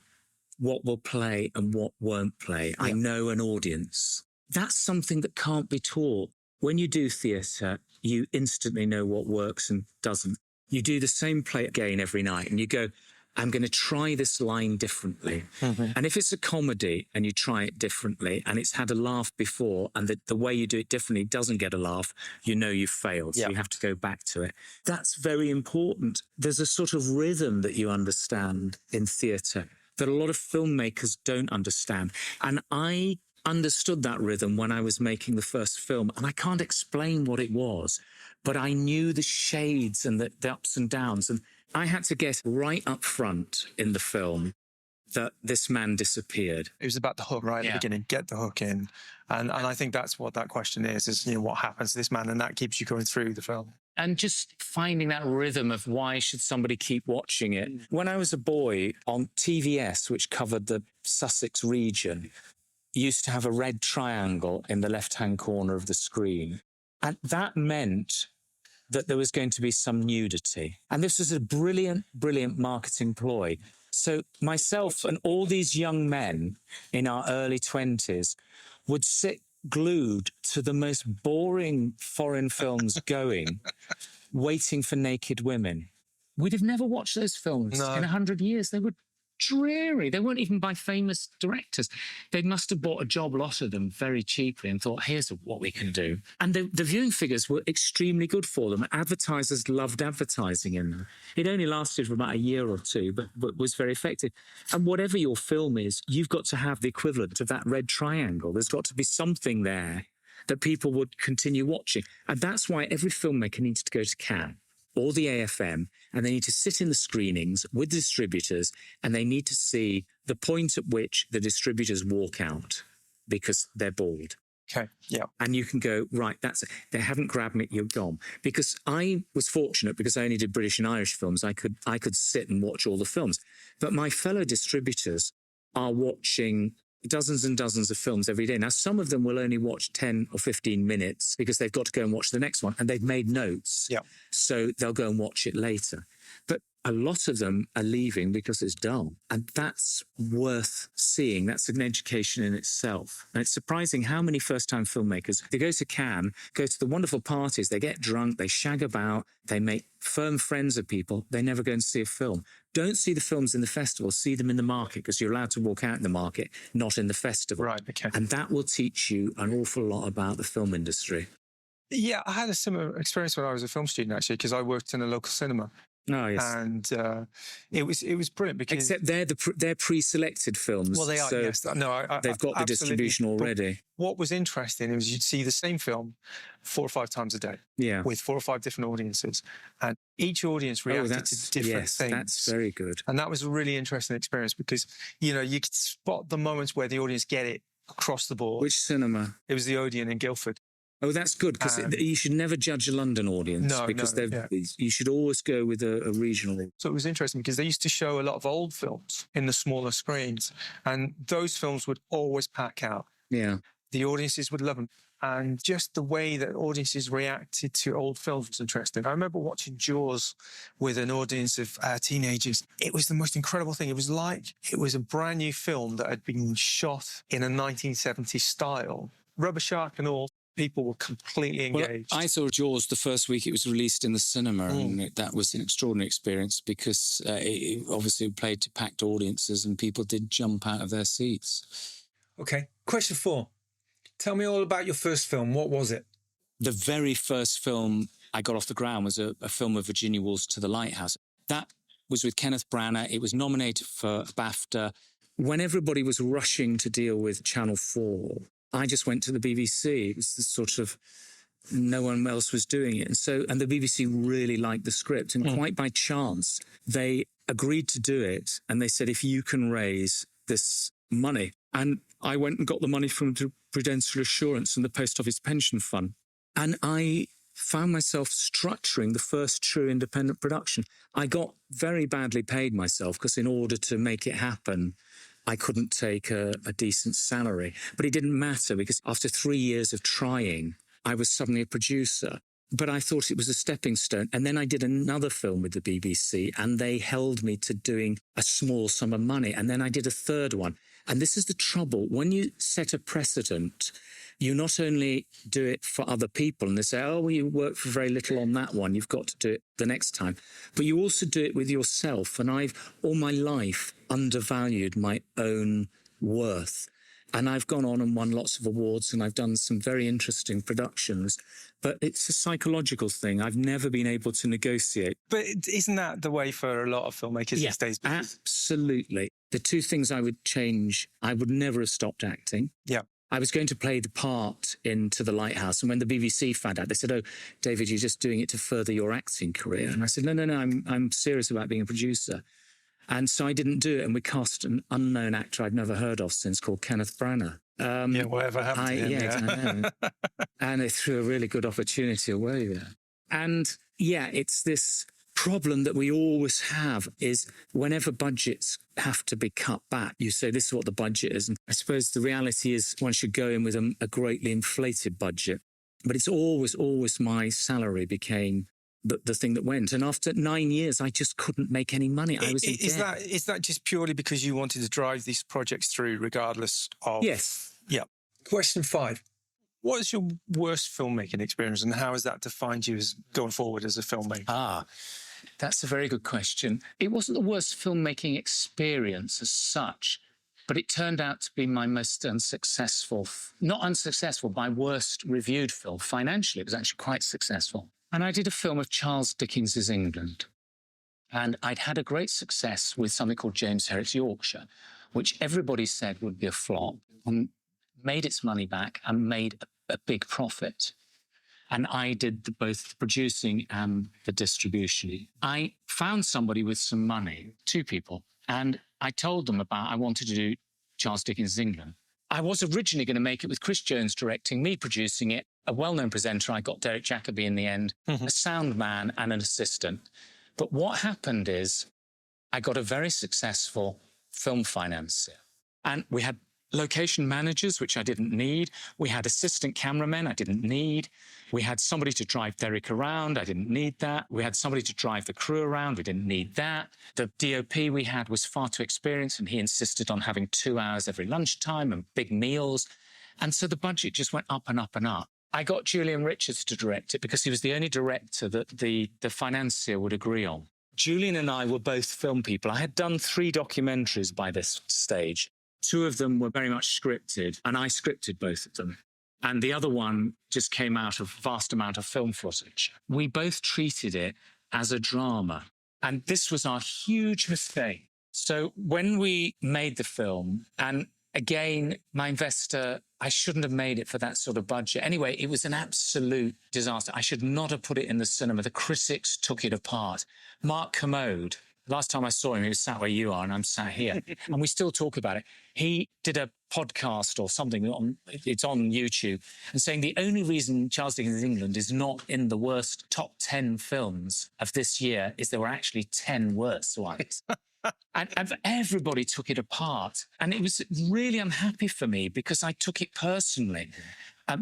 what will play and what won't play. Yeah. I know an audience. That's something that can't be taught. When you do theatre, you instantly know what works and doesn't. You do the same play again every night, and you go, I'm going to try this line differently. Mm-hmm. And if it's a comedy and you try it differently and it's had a laugh before, and the way you do it differently doesn't get a laugh, you know you've failed. So you have to go back to it. That's very important. There's a sort of rhythm that you understand in theatre that a lot of filmmakers don't understand. And I understood that rhythm when I was making the first film, and I can't explain what it was, but I knew the shades and the ups and downs. And I had to get right up front in the film that this man disappeared. It was about the hook, right? At the beginning, get the hook in. And I think that's what that question is, what happens to this man? And that keeps you going through the film. And just finding that rhythm of why should somebody keep watching it. When I was a boy on TVS, which covered the Sussex region, used to have a red triangle in the left-hand corner of the screen. And that meant that there was going to be some nudity. And this was a brilliant, brilliant marketing ploy. So myself and all these young men in our early 20s would sit glued to the most boring foreign films going, waiting for naked women. We'd have never watched those films in 100 years. They were dreary. They weren't even by famous directors. They must have bought a job lot of them very cheaply and thought, here's what we can do. And the viewing figures were extremely good for them. Advertisers loved advertising in them. It only lasted for about a year or 2, but was very effective. And whatever your film is, you've got to have the equivalent of that red triangle. There's got to be something there that people would continue watching. And that's why every filmmaker needs to go to Cannes or the AFM, and they need to sit in the screenings with the distributors, and they need to see the point at which the distributors walk out because they're bored. Okay, yeah. And you can go, right, that's it. They haven't grabbed me, you're gone. Because I was fortunate, because I only did British and Irish films, I could sit and watch all the films. But my fellow distributors are watching dozens and dozens of films every day. Now, some of them will only watch 10 or 15 minutes because they've got to go and watch the next one, and they've made notes. Yeah. So they'll go and watch it later. But a lot of them are leaving because it's dull. And that's worth seeing. That's an education in itself. And it's surprising how many first-time filmmakers, they go to Cannes, go to the wonderful parties, they get drunk, they shag about, they make firm friends of people, they never go and see a film. Don't see the films in the festival, see them in the market, because you're allowed to walk out in the market, not in the festival. Right, okay. And that will teach you an awful lot about the film industry. Yeah, I had a similar experience when I was a film student, actually, because I worked in a local cinema. Oh, yes. And it was brilliant because... Except they're pre-selected films. Well, they are, so yes. No, they've got the distribution already. But what was interesting is you'd see the same film 4 or 5 times a day. Yeah. With 4 or 5 different audiences. And each audience reacted to different things. That's very good. And that was a really interesting experience because, you could spot the moments where the audience get it across the board. Which cinema? It was the Odeon in Guildford. Oh, that's good, because you should never judge a London audience. You should always go with a regional. So it was interesting because they used to show a lot of old films in the smaller screens, and those films would always pack out. Yeah. The audiences would love them. And just the way that audiences reacted to old films was interesting. I remember watching Jaws with an audience of teenagers. It was the most incredible thing. It was like it was a brand new film that had been shot in a 1970s style. Rubber shark and all. people were completely engaged. Well, I saw Jaws the first week it was released in the cinema, and that was an extraordinary experience because it obviously played to packed audiences and people did jump out of their seats. Okay. Question 4. Tell me all about your first film. What was it? The very first film I got off the ground was a film of Virginia Woolf's To the Lighthouse. That was with Kenneth Branagh. It was nominated for BAFTA. When everybody was rushing to deal with Channel 4, I just went to the BBC. It was the sort of, no one else was doing it. And the BBC really liked the script. And quite by chance, they agreed to do it. And they said, if you can raise this money. And I went and got the money from Prudential Assurance and the Post Office Pension Fund. And I found myself structuring the first true independent production. I got very badly paid myself because in order to make it happen, I couldn't take a decent salary. But it didn't matter because after 3 years of trying, I was suddenly a producer. But I thought it was a stepping stone. And then I did another film with the BBC and they held me to doing a small sum of money. And then I did a third one. And this is the trouble. When you set a precedent, you not only do it for other people and they say, oh, well, you worked for very little on that one, you've got to do it the next time. But you also do it with yourself. And I've all my life undervalued my own worth. And I've gone on and won lots of awards and I've done some very interesting productions. But it's a psychological thing. I've never been able to negotiate. But isn't that the way for a lot of filmmakers these days? Absolutely. The two things I would change, I would never have stopped acting. Yeah. I was going to play the part in To the Lighthouse. And when the BBC found out, they said, oh, David, you're just doing it to further your acting career. And I said, no, I'm serious about being a producer. And so I didn't do it. And we cast an unknown actor I'd never heard of since called Kenneth Branagh. Whatever happened to him. I know. And they threw a really good opportunity away there. And it's this problem that we always have is whenever budgets have to be cut back, you say this is what the budget is. And I suppose the reality is one should go in with a greatly inflated budget. But it's always my salary became the thing that went. And after 9 years, I just couldn't make any money. I was in debt. Is that just purely because you wanted to drive these projects through regardless of... Yes. Yeah. Question 5. What is your worst filmmaking experience and how has that defined you as going forward as a filmmaker? That's a very good question. It wasn't the worst filmmaking experience as such, but it turned out to be my most unsuccessful, not unsuccessful, my worst reviewed film. Financially, it was actually quite successful. And I did a film of Charles Dickens's England. And I'd had a great success with something called James Herrick's Yorkshire, which everybody said would be a flop, and made its money back and made a big profit. And I did both the producing and the distribution. I found somebody with some money, 2 people, and I told them I wanted to do Charles Dickens' England. I was originally going to make it with Chris Jones directing, me producing it, a well-known presenter. I got Derek Jacobi in the end, a sound man and an assistant. But what happened is I got a very successful film financier. And we had location managers, which I didn't need. We had assistant cameramen I didn't need. We had somebody to drive Derek around. I didn't need that. We had somebody to drive the crew around. We didn't need that. The DOP we had was far too experienced, and he insisted on having 2 hours every lunchtime and big meals. And so the budget just went up and up and up. I got Julian Richards to direct it because he was the only director that the financier would agree on. Julian and I were both film people. I had done 3 documentaries by this stage. 2 of them were very much scripted, and I scripted both of them. And the other one just came out of a vast amount of film footage. We both treated it as a drama. And this was our huge mistake. So when we made the film, and again, my investor, I shouldn't have made it for that sort of budget. Anyway, it was an absolute disaster. I should not have put it in the cinema. The critics took it apart. Mark Kermode, last time I saw him, he was sat where you are, and I'm sat here. And we still talk about it. He did a podcast or something, it's on YouTube, and saying the only reason Charles Dickens' England is not in the worst top 10 films of this year is there were actually 10 worse ones. And everybody took it apart. And it was really unhappy for me because I took it personally.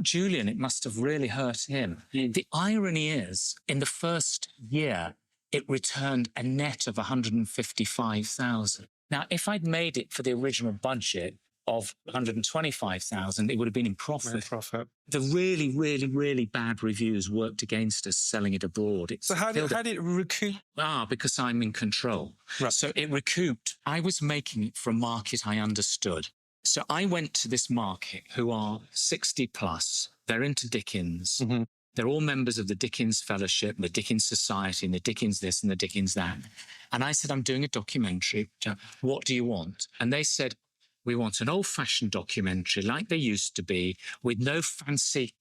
Julian, it must have really hurt him. The irony is, in the first year, it returned a net of 155,000. Now, if I'd made it for the original budget, of 125,000, it would have been in profit. No profit. The really, really, really bad reviews worked against us selling it abroad. So how did it recoup? Because I'm in control. Right. So it recouped. I was making it for a market I understood. So I went to this market who are 60 plus. They're into Dickens. Mm-hmm. They're all members of the Dickens Fellowship, the Dickens Society, and the Dickens this and the Dickens that. And I said, I'm doing a documentary. What do you want? And they said, we want an old-fashioned documentary like they used to be, with no fancy,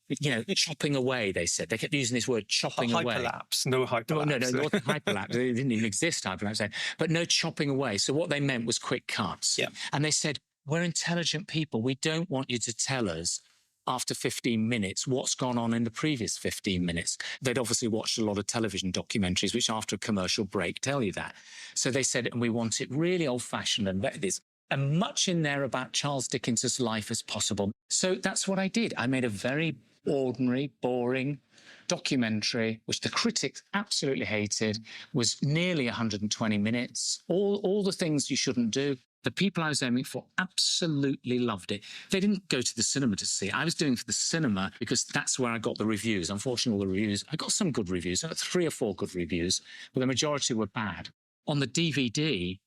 chopping away, they said. They kept using this word, chopping away. Hyperlapse, no hyperlapse. No, not hyperlapse. It didn't even exist, hyperlapse. But no chopping away. So what they meant was quick cuts. Yeah. And they said, we're intelligent people. We don't want you to tell us after 15 minutes what's gone on in the previous 15 minutes. They'd obviously watched a lot of television documentaries, which after a commercial break tell you that. So they said, and we want it really old-fashioned and there's and much in there about Charles Dickens' life as possible. So that's what I did. I made a very ordinary, boring documentary, which the critics absolutely hated, was nearly 120 minutes, all the things you shouldn't do. The people I was aiming for absolutely loved it. They didn't go to the cinema to see it. I was doing it for the cinema because that's where I got the reviews. Unfortunately, all the reviews, I got some good reviews. I got 3 or 4 good reviews, but the majority were bad. On the DVD,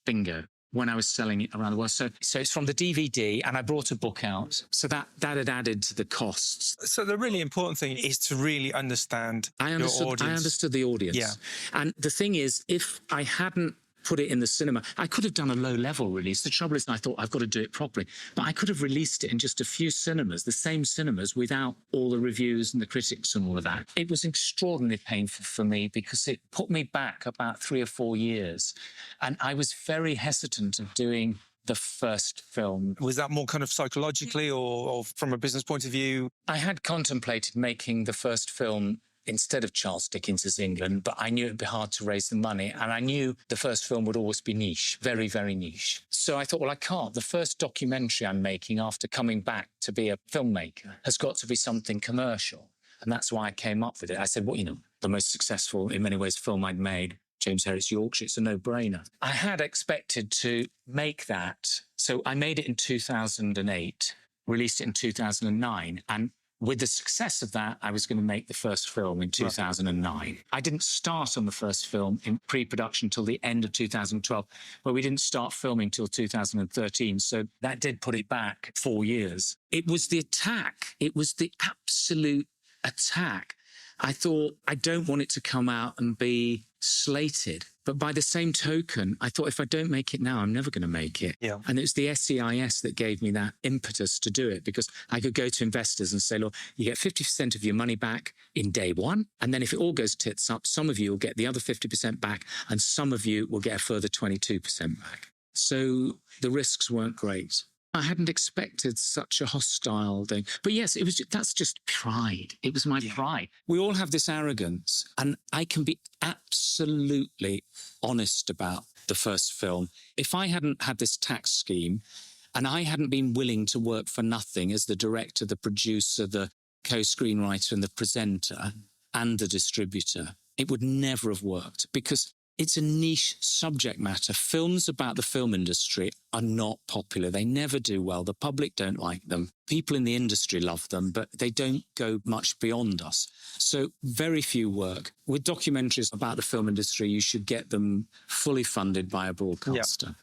bingo, when I was selling it around the world. So it's from the DVD, and I brought a book out. So that had added to the costs. So the really important thing is to really understand your audience. I understood the audience. Yeah. And the thing is, if I hadn't put it in the cinema, I could have done a low-level release. The trouble is, I thought, I've got to do it properly. But I could have released it in just a few cinemas, the same cinemas, without all the reviews and the critics and all of that. It was extraordinarily painful for me because it put me back about 3 or 4 years. And I was very hesitant of doing the first film. Was that more kind of psychologically or from a business point of view? I had contemplated making the first film instead of Charles Dickens' England, but I knew it'd be hard to raise the money. And I knew the first film would always be niche, very, very niche. So I thought, well, I can't. The first documentary I'm making after coming back to be a filmmaker has got to be something commercial. And that's why I came up with it. I said, well, the most successful, in many ways, film I'd made, James Herriot's Yorkshire, it's a no-brainer. I had expected to make that. So I made it in 2008, released it in 2009, and with the success of that, I was going to make the first film in 2009. I didn't start on the first film in pre-production until the end of 2012, but we didn't start filming till 2013. So that did put it back 4 years. It was the attack. It was the absolute attack. I thought, I don't want it to come out and be slated. But by the same token, I thought, if I don't make it now, I'm never going to make it. Yeah. And it was the SEIS that gave me that impetus to do it, because I could go to investors and say, look, you get 50% of your money back in day one. And then if it all goes tits up, some of you will get the other 50% back, and some of you will get a further 22% back. So the risks weren't great. I hadn't expected such a hostile thing. But yes, that's just pride. It was my pride. We all have this arrogance, and I can be absolutely honest about the first film. If I hadn't had this tax scheme and I hadn't been willing to work for nothing as the director, the producer, the co-screenwriter and the presenter and the distributor, it would never have worked, because it's a niche subject matter. Films about the film industry are not popular. They never do well. The public don't like them. People in the industry love them, but they don't go much beyond us. So very few work. With documentaries about the film industry, you should get them fully funded by a broadcaster. Yeah.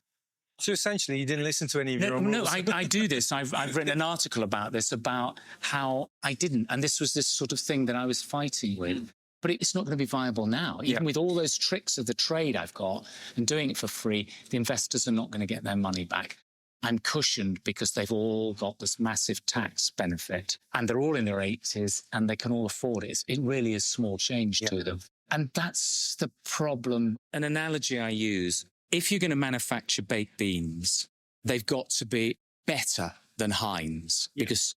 So essentially, you didn't listen to any of your own rules. No, I do this. I've written an article about this, about how I didn't. And this was this sort of thing that I was fighting with. But it's not going to be viable now. Even with all those tricks of the trade I've got and doing it for free, the investors are not going to get their money back. I'm cushioned because they've all got this massive tax benefit, and they're all in their 80s and they can all afford it. It really is small change to them. And that's the problem. An analogy I use, if you're going to manufacture baked beans, they've got to be better than Heinz, because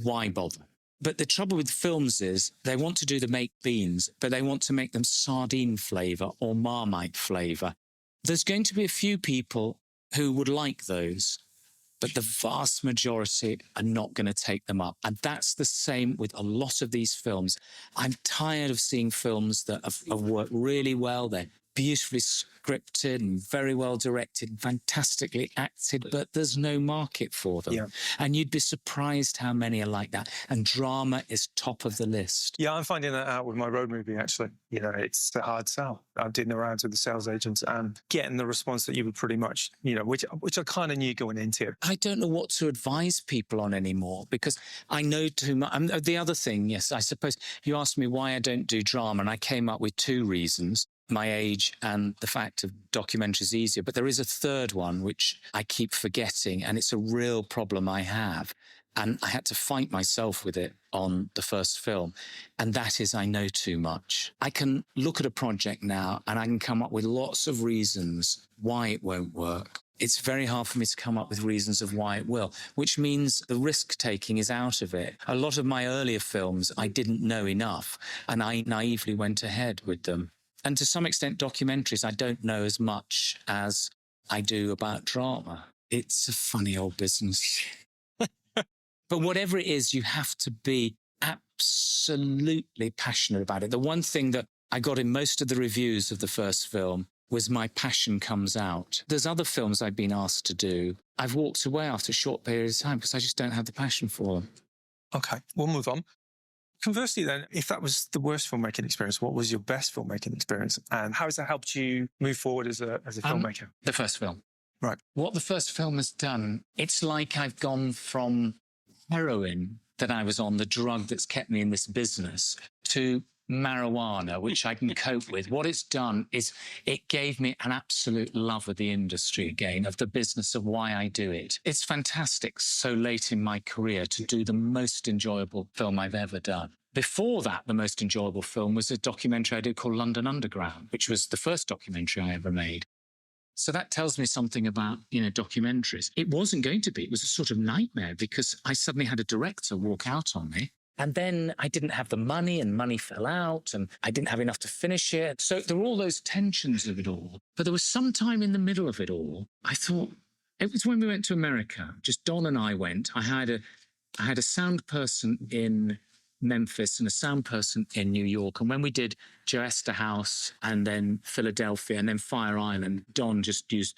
why bother? But the trouble with films is they want to do the baked beans, but they want to make them sardine flavour or Marmite flavour. There's going to be a few people who would like those, but the vast majority are not going to take them up. And that's the same with a lot of these films. I'm tired of seeing films that have worked really well. They're beautifully scripted and very well directed, fantastically acted, but there's no market for them. Yeah. And you'd be surprised how many are like that. And drama is top of the list. Yeah, I'm finding that out with my road movie, actually. You know, it's a hard sell. I'm doing the rounds with the sales agents and getting the response that you would pretty much, you know, which I kind of knew going into it. I don't know what to advise people on anymore because I know too much. The other thing, yes, I suppose you asked me why I don't do drama, and I came up with two reasons. My age and the fact of documentary is easier. But there is a third one, which I keep forgetting, and it's a real problem I have. And I had to fight myself with it on the first film. And that is I know too much. I can look at a project now and I can come up with lots of reasons why it won't work. It's very hard for me to come up with reasons of why it will, which means the risk-taking is out of it. A lot of my earlier films, I didn't know enough, and I naively went ahead with them. And to some extent, documentaries, I don't know as much as I do about drama. It's a funny old business. But whatever it is, you have to be absolutely passionate about it. The one thing that I got in most of the reviews of the first film was my passion comes out. There's other films I've been asked to do. I've walked away after a short period of time because I just don't have the passion for them. Okay, we'll move on. Conversely then, if that was the worst filmmaking experience, what was your best filmmaking experience? And how has that helped you move forward as a filmmaker? The first film. Right. What the first film has done, it's like I've gone from heroin that I was on, the drug that's kept me in this business, to marijuana, which I can cope with. What it's done is it gave me an absolute love of the industry again, of the business, of why I do it. It's fantastic so late in my career to do the most enjoyable film I've ever done. Before that, the most enjoyable film was a documentary I did called London Underground, which was the first documentary I ever made. So that tells me something about, documentaries. It wasn't going to be. It was a sort of nightmare because I suddenly had a director walk out on me. And then I didn't have the money and money fell out and I didn't have enough to finish it. So there were all those tensions of it all. But there was some time in the middle of it all, I thought, it was when we went to America, just Don and I went. I had a sound person in Memphis and a sound person in New York. And when we did Joe Esther House and then Philadelphia and then Fire Island, Don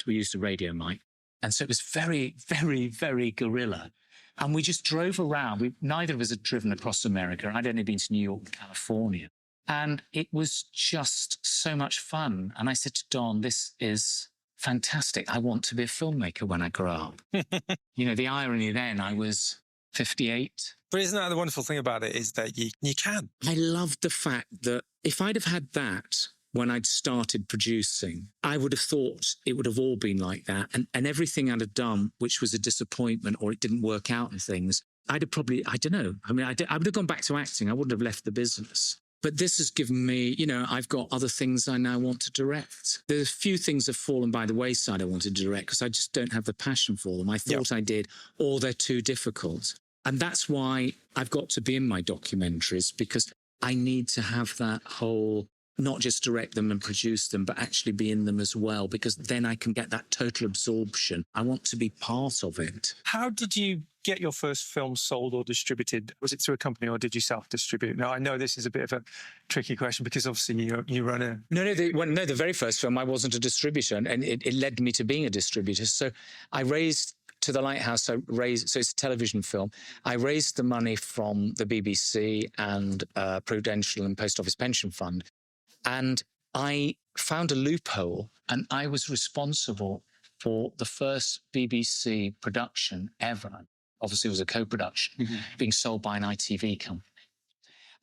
we used a radio mic. And so it was very, very, very guerrilla. And we just drove around. Neither of us had driven across America. I'd only been to New York and California. And it was just so much fun. And I said to Don, this is fantastic. I want to be a filmmaker when I grow up. The irony then, I was 58. But isn't that the wonderful thing about it is that you can? I loved the fact that if I'd have had that when I'd started producing, I would have thought it would have all been like that. And everything I'd have done, which was a disappointment or it didn't work out and things, I'd have probably, I don't know. I mean, I would have gone back to acting. I wouldn't have left the business. But this has given me, I've got other things I now want to direct. There's a few things have fallen by the wayside I wanted to direct because I just don't have the passion for them. I thought I did, or they're too difficult. And that's why I've got to be in my documentaries, because I need to have that whole, not just direct them and produce them, but actually be in them as well, because then I can get that total absorption. I want to be part of it. How did you get your first film sold or distributed? Was it through a company or did you self-distribute? Now, I know this is a bit of a tricky question because obviously you run a... No, the very first film, I wasn't a distributor, and it led me to being a distributor. So I raised... To the Lighthouse, so it's a television film. I raised the money from the BBC and Prudential and Post Office Pension Fund. And I found a loophole, and I was responsible for the first BBC production ever. Obviously, it was a co-production, being sold by an ITV company.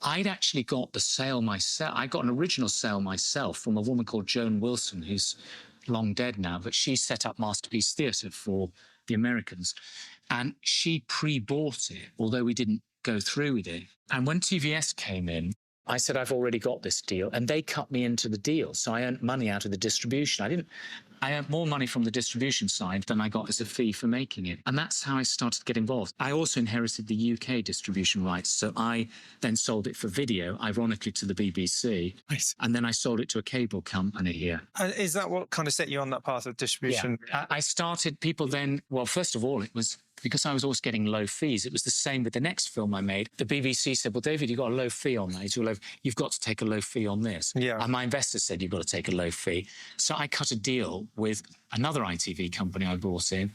I'd actually got the sale myself. I got an original sale myself from a woman called Joan Wilson, who's long dead now, but she set up Masterpiece Theatre for the Americans. And she pre-bought it, although we didn't go through with it. And when TVS came in, I said, I've already got this deal. And they cut me into the deal. So I earned money out of the distribution. I earned more money from the distribution side than I got as a fee for making it. And that's how I started to get involved. I also inherited the UK distribution rights. So I then sold it for video, ironically, to the BBC. Nice. And then I sold it to a cable company here. And is that what kind of set you on that path of distribution? Yeah. I started, people then, well, first of all, it was because I was always getting low fees. It was the same with the next film I made. The BBC said, well, David, you've got a low fee on that. You've got to take a low fee on this. Yeah. And my investor said, you've got to take a low fee. So I cut a deal with another ITV company I brought in.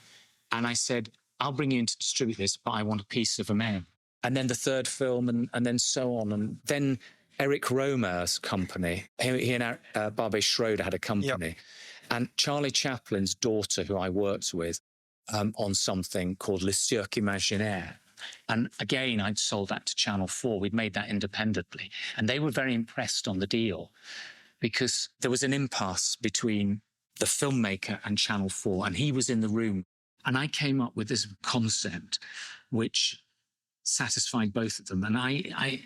And I said, I'll bring you in to distribute this, but I want a piece of a man. And then the third film and then so on. And then Eric Romer's company, he and Barbet Schroeder had a company. Yep. And Charlie Chaplin's daughter, who I worked with on something called Le Cirque Imaginaire. And again, I'd sold that to Channel 4. We'd made that independently. And they were very impressed on the deal because there was an impasse between the filmmaker and Channel 4. And he was in the room. And I came up with this concept which satisfied both of them. And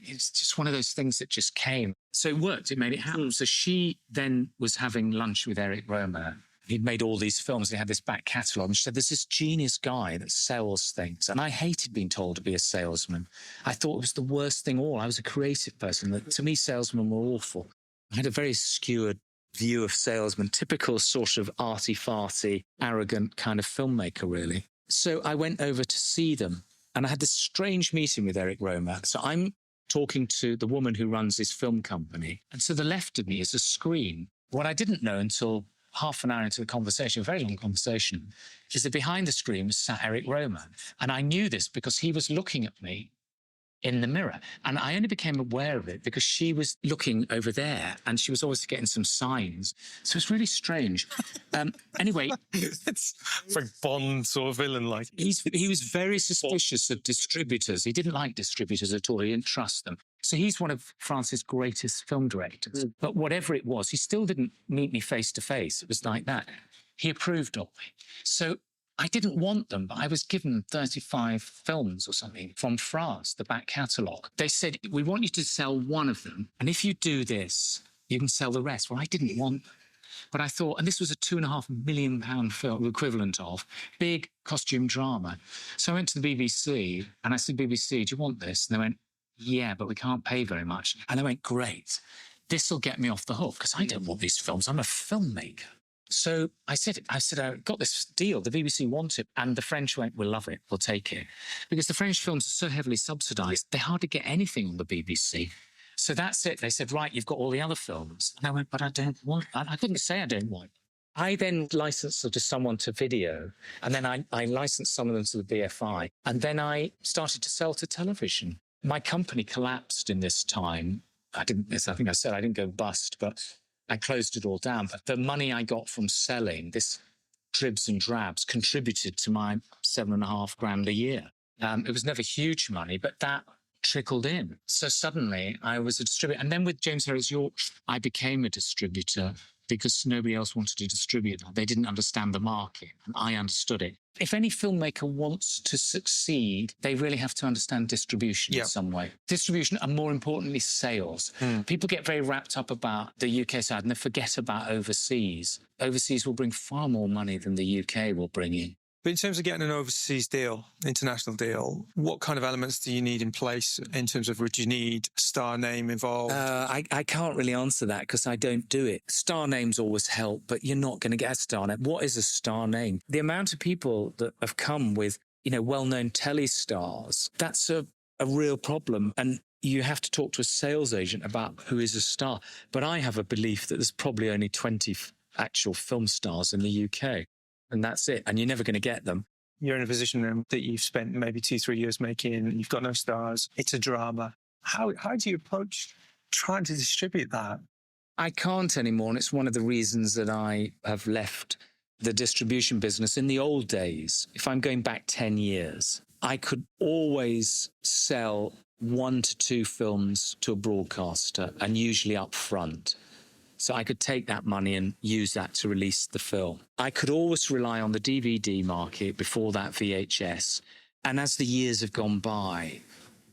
it's just one of those things that just came. So it worked. It made it happen. So she then was having lunch with Eric Romer. He'd made all these films. He had this back catalogue. And she said, there's this genius guy that sells things. And I hated being told to be a salesman. I thought it was the worst thing all. I was a creative person. To me, salesmen were awful. I had a very skewed view of salesmen, typical sort of arty-farty, arrogant kind of filmmaker, really. So I went over to see them. And I had this strange meeting with Eric Romer. So I'm talking to the woman who runs this film company. And to the left of me is a screen. What I didn't know until half an hour into the conversation, a very long conversation, is that behind the screen was sat Eric Romer. And I knew this because he was looking at me in the mirror. And I only became aware of it because she was looking over there and she was always getting some signs. So it's really strange. Anyway. It's like Bond sort of villain like. He was very suspicious of distributors. He didn't like distributors at all. He didn't trust them. So he's one of France's greatest film directors. But whatever it was, he still didn't meet me face to face. It was like that. He approved of me. So I didn't want them, but I was given 35 films or something from France, the back catalogue. They said, we want you to sell one of them. And if you do this, you can sell the rest. Well, I didn't want them. But I thought, and this was a £2.5 million film, equivalent of, big costume drama. So I went to the BBC and I said, BBC, do you want this? And they went, yeah, but we can't pay very much. And I went, great. This will get me off the hook because I don't want these films. I'm a filmmaker. So I said, I got this deal. The BBC want it. And the French went, we'll love it. We'll take it. Because the French films are so heavily subsidised, they hardly get anything on the BBC. So that's it. They said, right, you've got all the other films. And I went, but I don't want. I couldn't say I don't want. I then licensed them to someone to video. And then I licensed some of them to the BFI. And then I started to sell to television. My company collapsed in this time. I think I said I didn't go bust, but I closed it all down. But the money I got from selling this dribs and drabs contributed to my $7,500 a year. It was never huge money, but that trickled in. So suddenly I was a distributor. And then with James Harris York, I became a distributor because nobody else wanted to distribute that. They didn't understand the market, and I understood it. If any filmmaker wants to succeed, they really have to understand distribution in some way. Distribution, and more importantly, sales. People get very wrapped up about the UK side and they forget about overseas. Overseas will bring far more money than the UK will bring in. But in terms of getting an overseas deal, international deal, what kind of elements do you need in place in terms of, would you need a star name involved? I can't really answer that because I don't do it. Star names always help, but you're not going to get a star name. What is a star name? The amount of people that have come with, well-known telly stars, that's a real problem. And you have to talk to a sales agent about who is a star. But I have a belief that there's probably only 20 actual film stars in the UK. And that's it. And you're never going to get them. You're in a position now that you've spent maybe 2-3 years making, and you've got no stars. It's a drama. How do you approach trying to distribute that? I can't anymore. And it's one of the reasons that I have left the distribution business. In the old days, if I'm going back 10 years, I could always sell 1 to 2 films to a broadcaster, and usually up front. So I could take that money and use that to release the film. I could always rely on the DVD market, before that VHS. And as the years have gone by,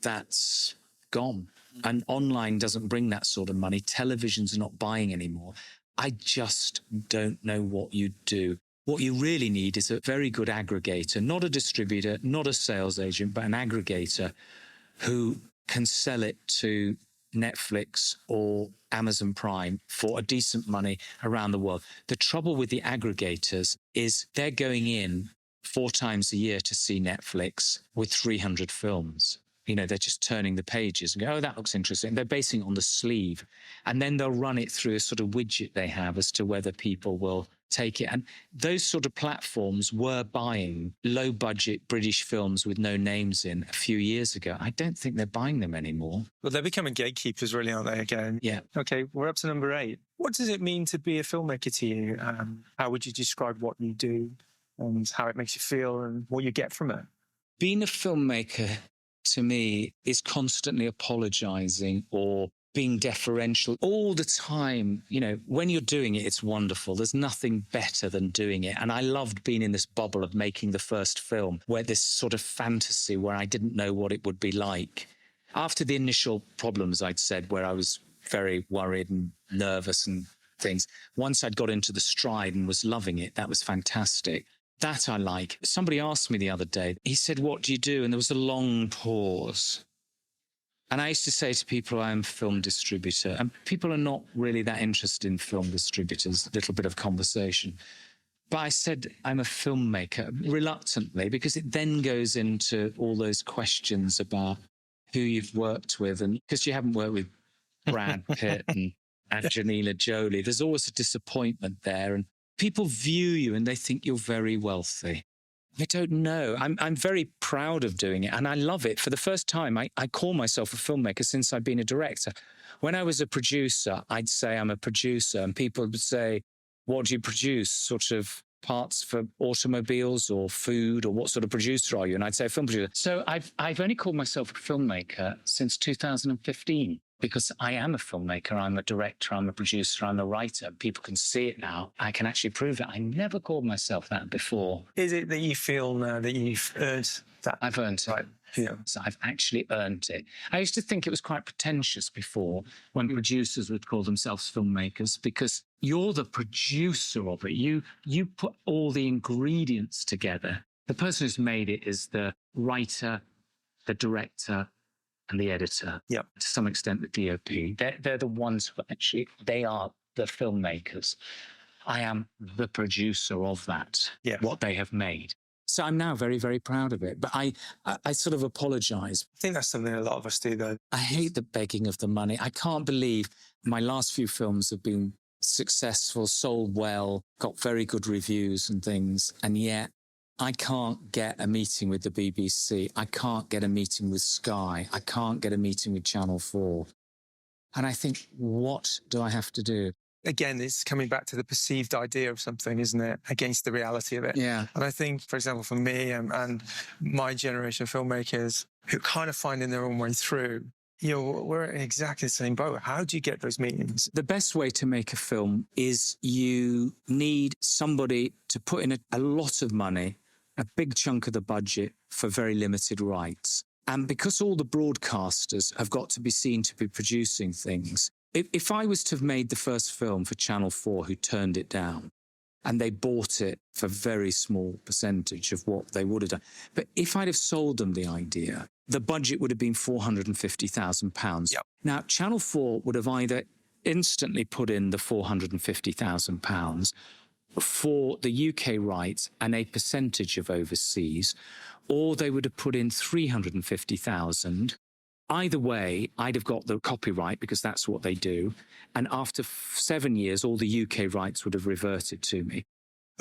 that's gone. And online doesn't bring that sort of money. Television's not buying anymore. I just don't know what you do. What you really need is a very good aggregator, not a distributor, not a sales agent, but an aggregator who can sell it to Netflix or Amazon Prime for a decent money around the world. The trouble with the aggregators is they're going in 4 times a year to see Netflix with 300 films. You know, they're just turning the pages and go, oh, that looks interesting. They're basing it on the sleeve. And then they'll run it through a sort of widget they have as to whether people will take it. And those sort of platforms were buying low budget British films with no names in a few years ago. I don't think they're buying them anymore. Well, they're becoming gatekeepers, really, aren't they, again? Yeah. Okay, we're up to number 8. What does it mean to be a filmmaker to you? How would you describe what you do and how it makes you feel and what you get from it? Being a filmmaker, to me, is constantly apologizing or being deferential all the time. You know, when you're doing it, it's wonderful. There's nothing better than doing it. And I loved being in this bubble of making the first film, where this sort of fantasy where I didn't know what it would be like. After the initial problems, I'd said, where I was very worried and nervous and things, once I'd got into the stride and was loving it, that was fantastic. That I like. Somebody asked me the other day, he said, what do you do? And there was a long pause. And I used to say to people, I'm a film distributor. And people are not really that interested in film distributors, a little bit of conversation. But I said, I'm a filmmaker, reluctantly, because it then goes into all those questions about who you've worked with. And because you haven't worked with Brad Pitt and Angelina Jolie, there's always a disappointment there. And people view you and they think you're very wealthy. I don't know. I'm very proud of doing it and I love it. For the first time, I call myself a filmmaker since I've been a director. When I was a producer, I'd say I'm a producer and people would say, what do you produce? Sort of parts for automobiles or food, or what sort of producer are you? And I'd say a film producer. So I've only called myself a filmmaker since 2015. Because I am a filmmaker, I'm a director, I'm a producer, I'm a writer. People can see it now. I can actually prove it. I never called myself that before. Is it that you feel now that you've earned that? I've earned it. Right. Yeah. So I've actually earned it. I used to think it was quite pretentious before when producers would call themselves filmmakers, because you're the producer of it. You put all the ingredients together. The person who's made it is the writer, the director, and the editor, yeah, to some extent the DOP. They're the ones who actually, they are the filmmakers. I am the producer of that, yeah, what they have made. So I'm now very, very proud of it. But I sort of apologise. I think that's something a lot of us do, though. I hate the begging of the money. I can't believe my last few films have been successful, sold well, got very good reviews and things, and yet I can't get a meeting with the BBC. I can't get a meeting with Sky. I can't get a meeting with Channel 4. And I think, what do I have to do? Again, it's coming back to the perceived idea of something, isn't it? Against the reality of it. Yeah. And I think, for example, for me and my generation of filmmakers who are kind of finding their own way through, you know, we're in exactly the same boat. How do you get those meetings? The best way to make a film is you need somebody to put in a lot of money, a big chunk of the budget for very limited rights. And because all the broadcasters have got to be seen to be producing things, if I was to have made the first film for Channel 4 who turned it down, and they bought it for a very small percentage of what they would have done. But if I'd have sold them the idea, the budget would have been £450,000. Yep. Now, Channel 4 would have either instantly put in the £450,000 for the UK rights and a percentage of overseas, or they would have put in £350,000. Either way, I'd have got the copyright because that's what they do. And after 7 years, all the UK rights would have reverted to me.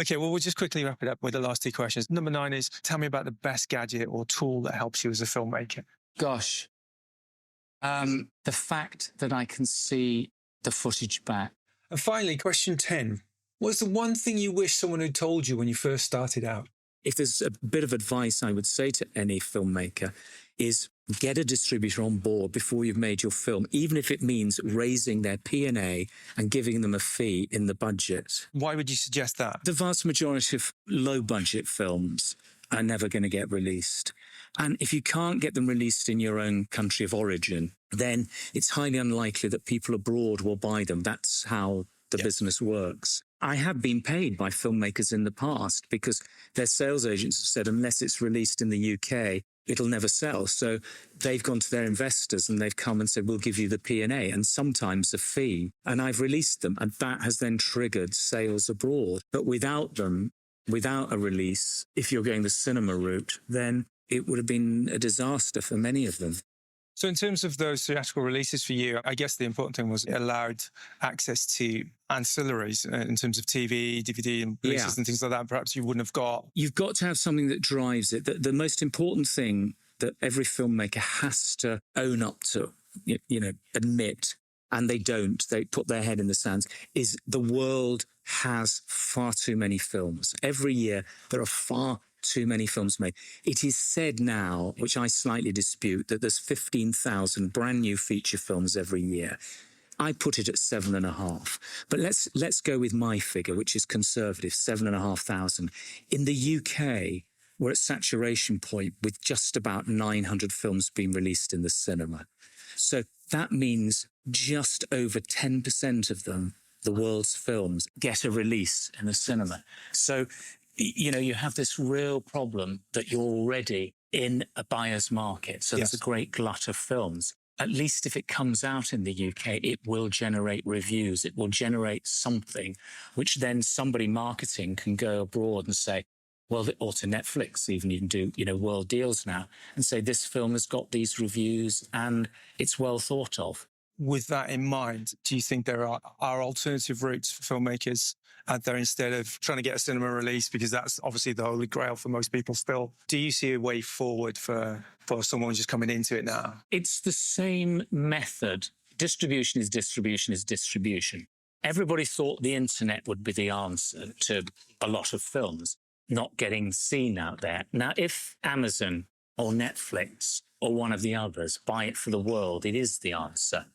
Okay, well, we'll just quickly wrap it up with the last 2 questions. Number 9 is, tell me about the best gadget or tool that helps you as a filmmaker. Gosh, the fact that I can see the footage back. And finally, question 10. What's the one thing you wish someone had told you when you first started out? If there's a bit of advice I would say to any filmmaker is get a distributor on board before you've made your film, even if it means raising their P&A and giving them a fee in the budget. Why would you suggest that? The vast majority of low-budget films are never going to get released. And if you can't get them released in your own country of origin, then it's highly unlikely that people abroad will buy them. That's how the business works. I have been paid by filmmakers in the past because their sales agents have said, unless it's released in the UK, it'll never sell. So they've gone to their investors and they've come and said, we'll give you the P&A and sometimes a fee. And I've released them. And that has then triggered sales abroad. But without them, without a release, if you're going the cinema route, then it would have been a disaster for many of them. So in terms of those theatrical releases for you, I guess the important thing was it allowed access to ancillaries in terms of TV, DVD and releases and things like that. Perhaps you wouldn't have got. You've got to have something that drives it. The most important thing that every filmmaker has to own up to, admit, and they don't, they put their head in the sands, is the world has far too many films. Every year there are far too many films made. It is said now, which I slightly dispute, that there's 15,000 brand new feature films every year. I put it at 7.5. But let's go with my figure, which is conservative, 7,500. In the UK, we're at saturation point with just about 900 films being released in the cinema. So that means just over 10% of them, the world's films, get a release in the cinema. So you have this real problem that you're already in a buyer's market. So there's a great glut of films. At least if it comes out in the UK, it will generate reviews. It will generate something which then somebody marketing can go abroad and say, well, or to Netflix, even you can do, world deals now, and say this film has got these reviews and it's well thought of. With that in mind, do you think there are alternative routes for filmmakers out there instead of trying to get a cinema release? Because that's obviously the holy grail for most people still. Do you see a way forward for someone just coming into it now? It's the same method. Distribution is distribution is distribution. Everybody thought the internet would be the answer to a lot of films not getting seen out there. Now, if Amazon or Netflix or one of the others buy it for the world, it is the answer.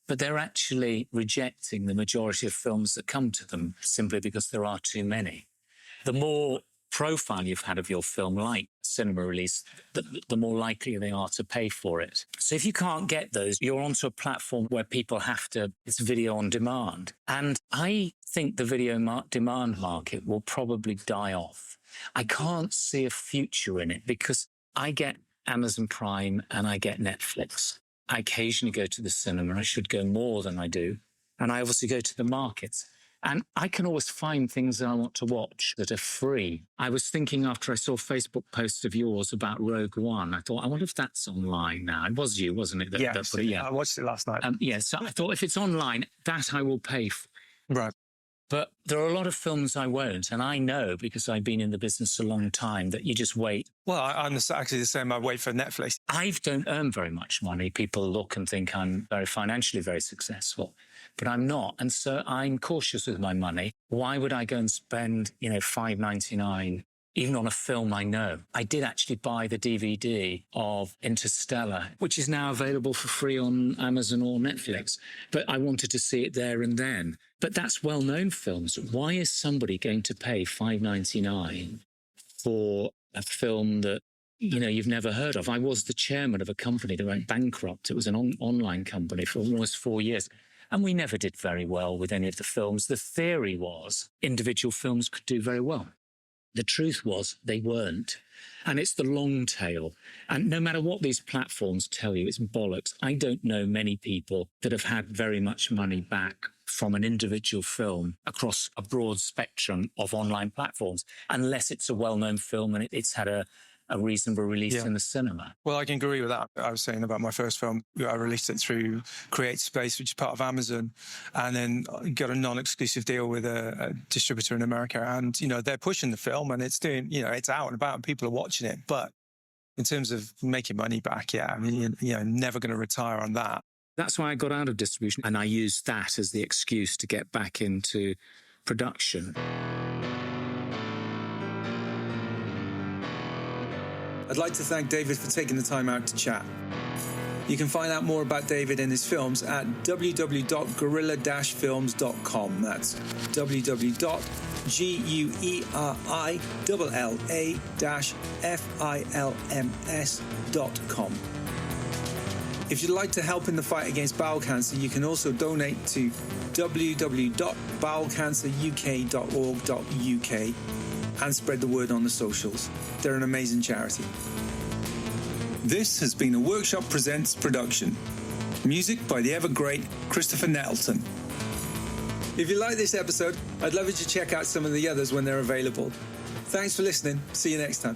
But they're actually rejecting the majority of films that come to them simply because there are too many. The more profile you've had of your film, like cinema release, the more likely they are to pay for it. So if you can't get those, you're onto a platform where people have to, it's video on demand. And I think the video demand market will probably die off. I can't see a future in it because I get Amazon Prime and I get Netflix. I occasionally go to the cinema. I should go more than I do. And I obviously go to the markets. And I can always find things that I want to watch that are free. I was thinking after I saw a Facebook post of yours about Rogue One, I thought, I wonder if that's online now. It was you, wasn't it? I watched it last night. So I thought if it's online, that I will pay for. Right. But there are a lot of films I won't. And I know, because I've been in the business a long time, that you just wait. Well, I'm actually the same. I wait for Netflix. I don't earn very much money. People look and think I'm very financially very successful, but I'm not. And so I'm cautious with my money. Why would I go and spend, $5.99 even on a film I know? I did actually buy the DVD of Interstellar, which is now available for free on Amazon or Netflix. But I wanted to see it there and then. But that's well-known films. Why is somebody going to pay $5.99 for a film that, you've never heard of? I was the chairman of a company that went bankrupt. It was an online company for almost 4 years. And we never did very well with any of the films. The theory was individual films could do very well. The truth was they weren't. And it's the long tail. And no matter what these platforms tell you, it's bollocks. I don't know many people that have had very much money back from an individual film across a broad spectrum of online platforms, unless it's a well-known film and it's had a reasonable release in the cinema. Well, I can agree with that. I was saying about my first film, I released it through Create Space, which is part of Amazon, and then got a non-exclusive deal with a distributor in America. And, they're pushing the film and it's doing, it's out and about and people are watching it. But in terms of making money back, you're never going to retire on that. That's why I got out of distribution, and I used that as the excuse to get back into production. I'd like to thank David for taking the time out to chat. You can find out more about David and his films at www.guerrilla-films.com. That's www.guerrilla-films.com. If you'd like to help in the fight against bowel cancer, you can also donate to www.bowelcanceruk.org.uk and spread the word on the socials. They're an amazing charity. This has been a Workshop Presents production. Music by the ever-great Christopher Nettleton. If you like this episode, I'd love you to check out some of the others when they're available. Thanks for listening. See you next time.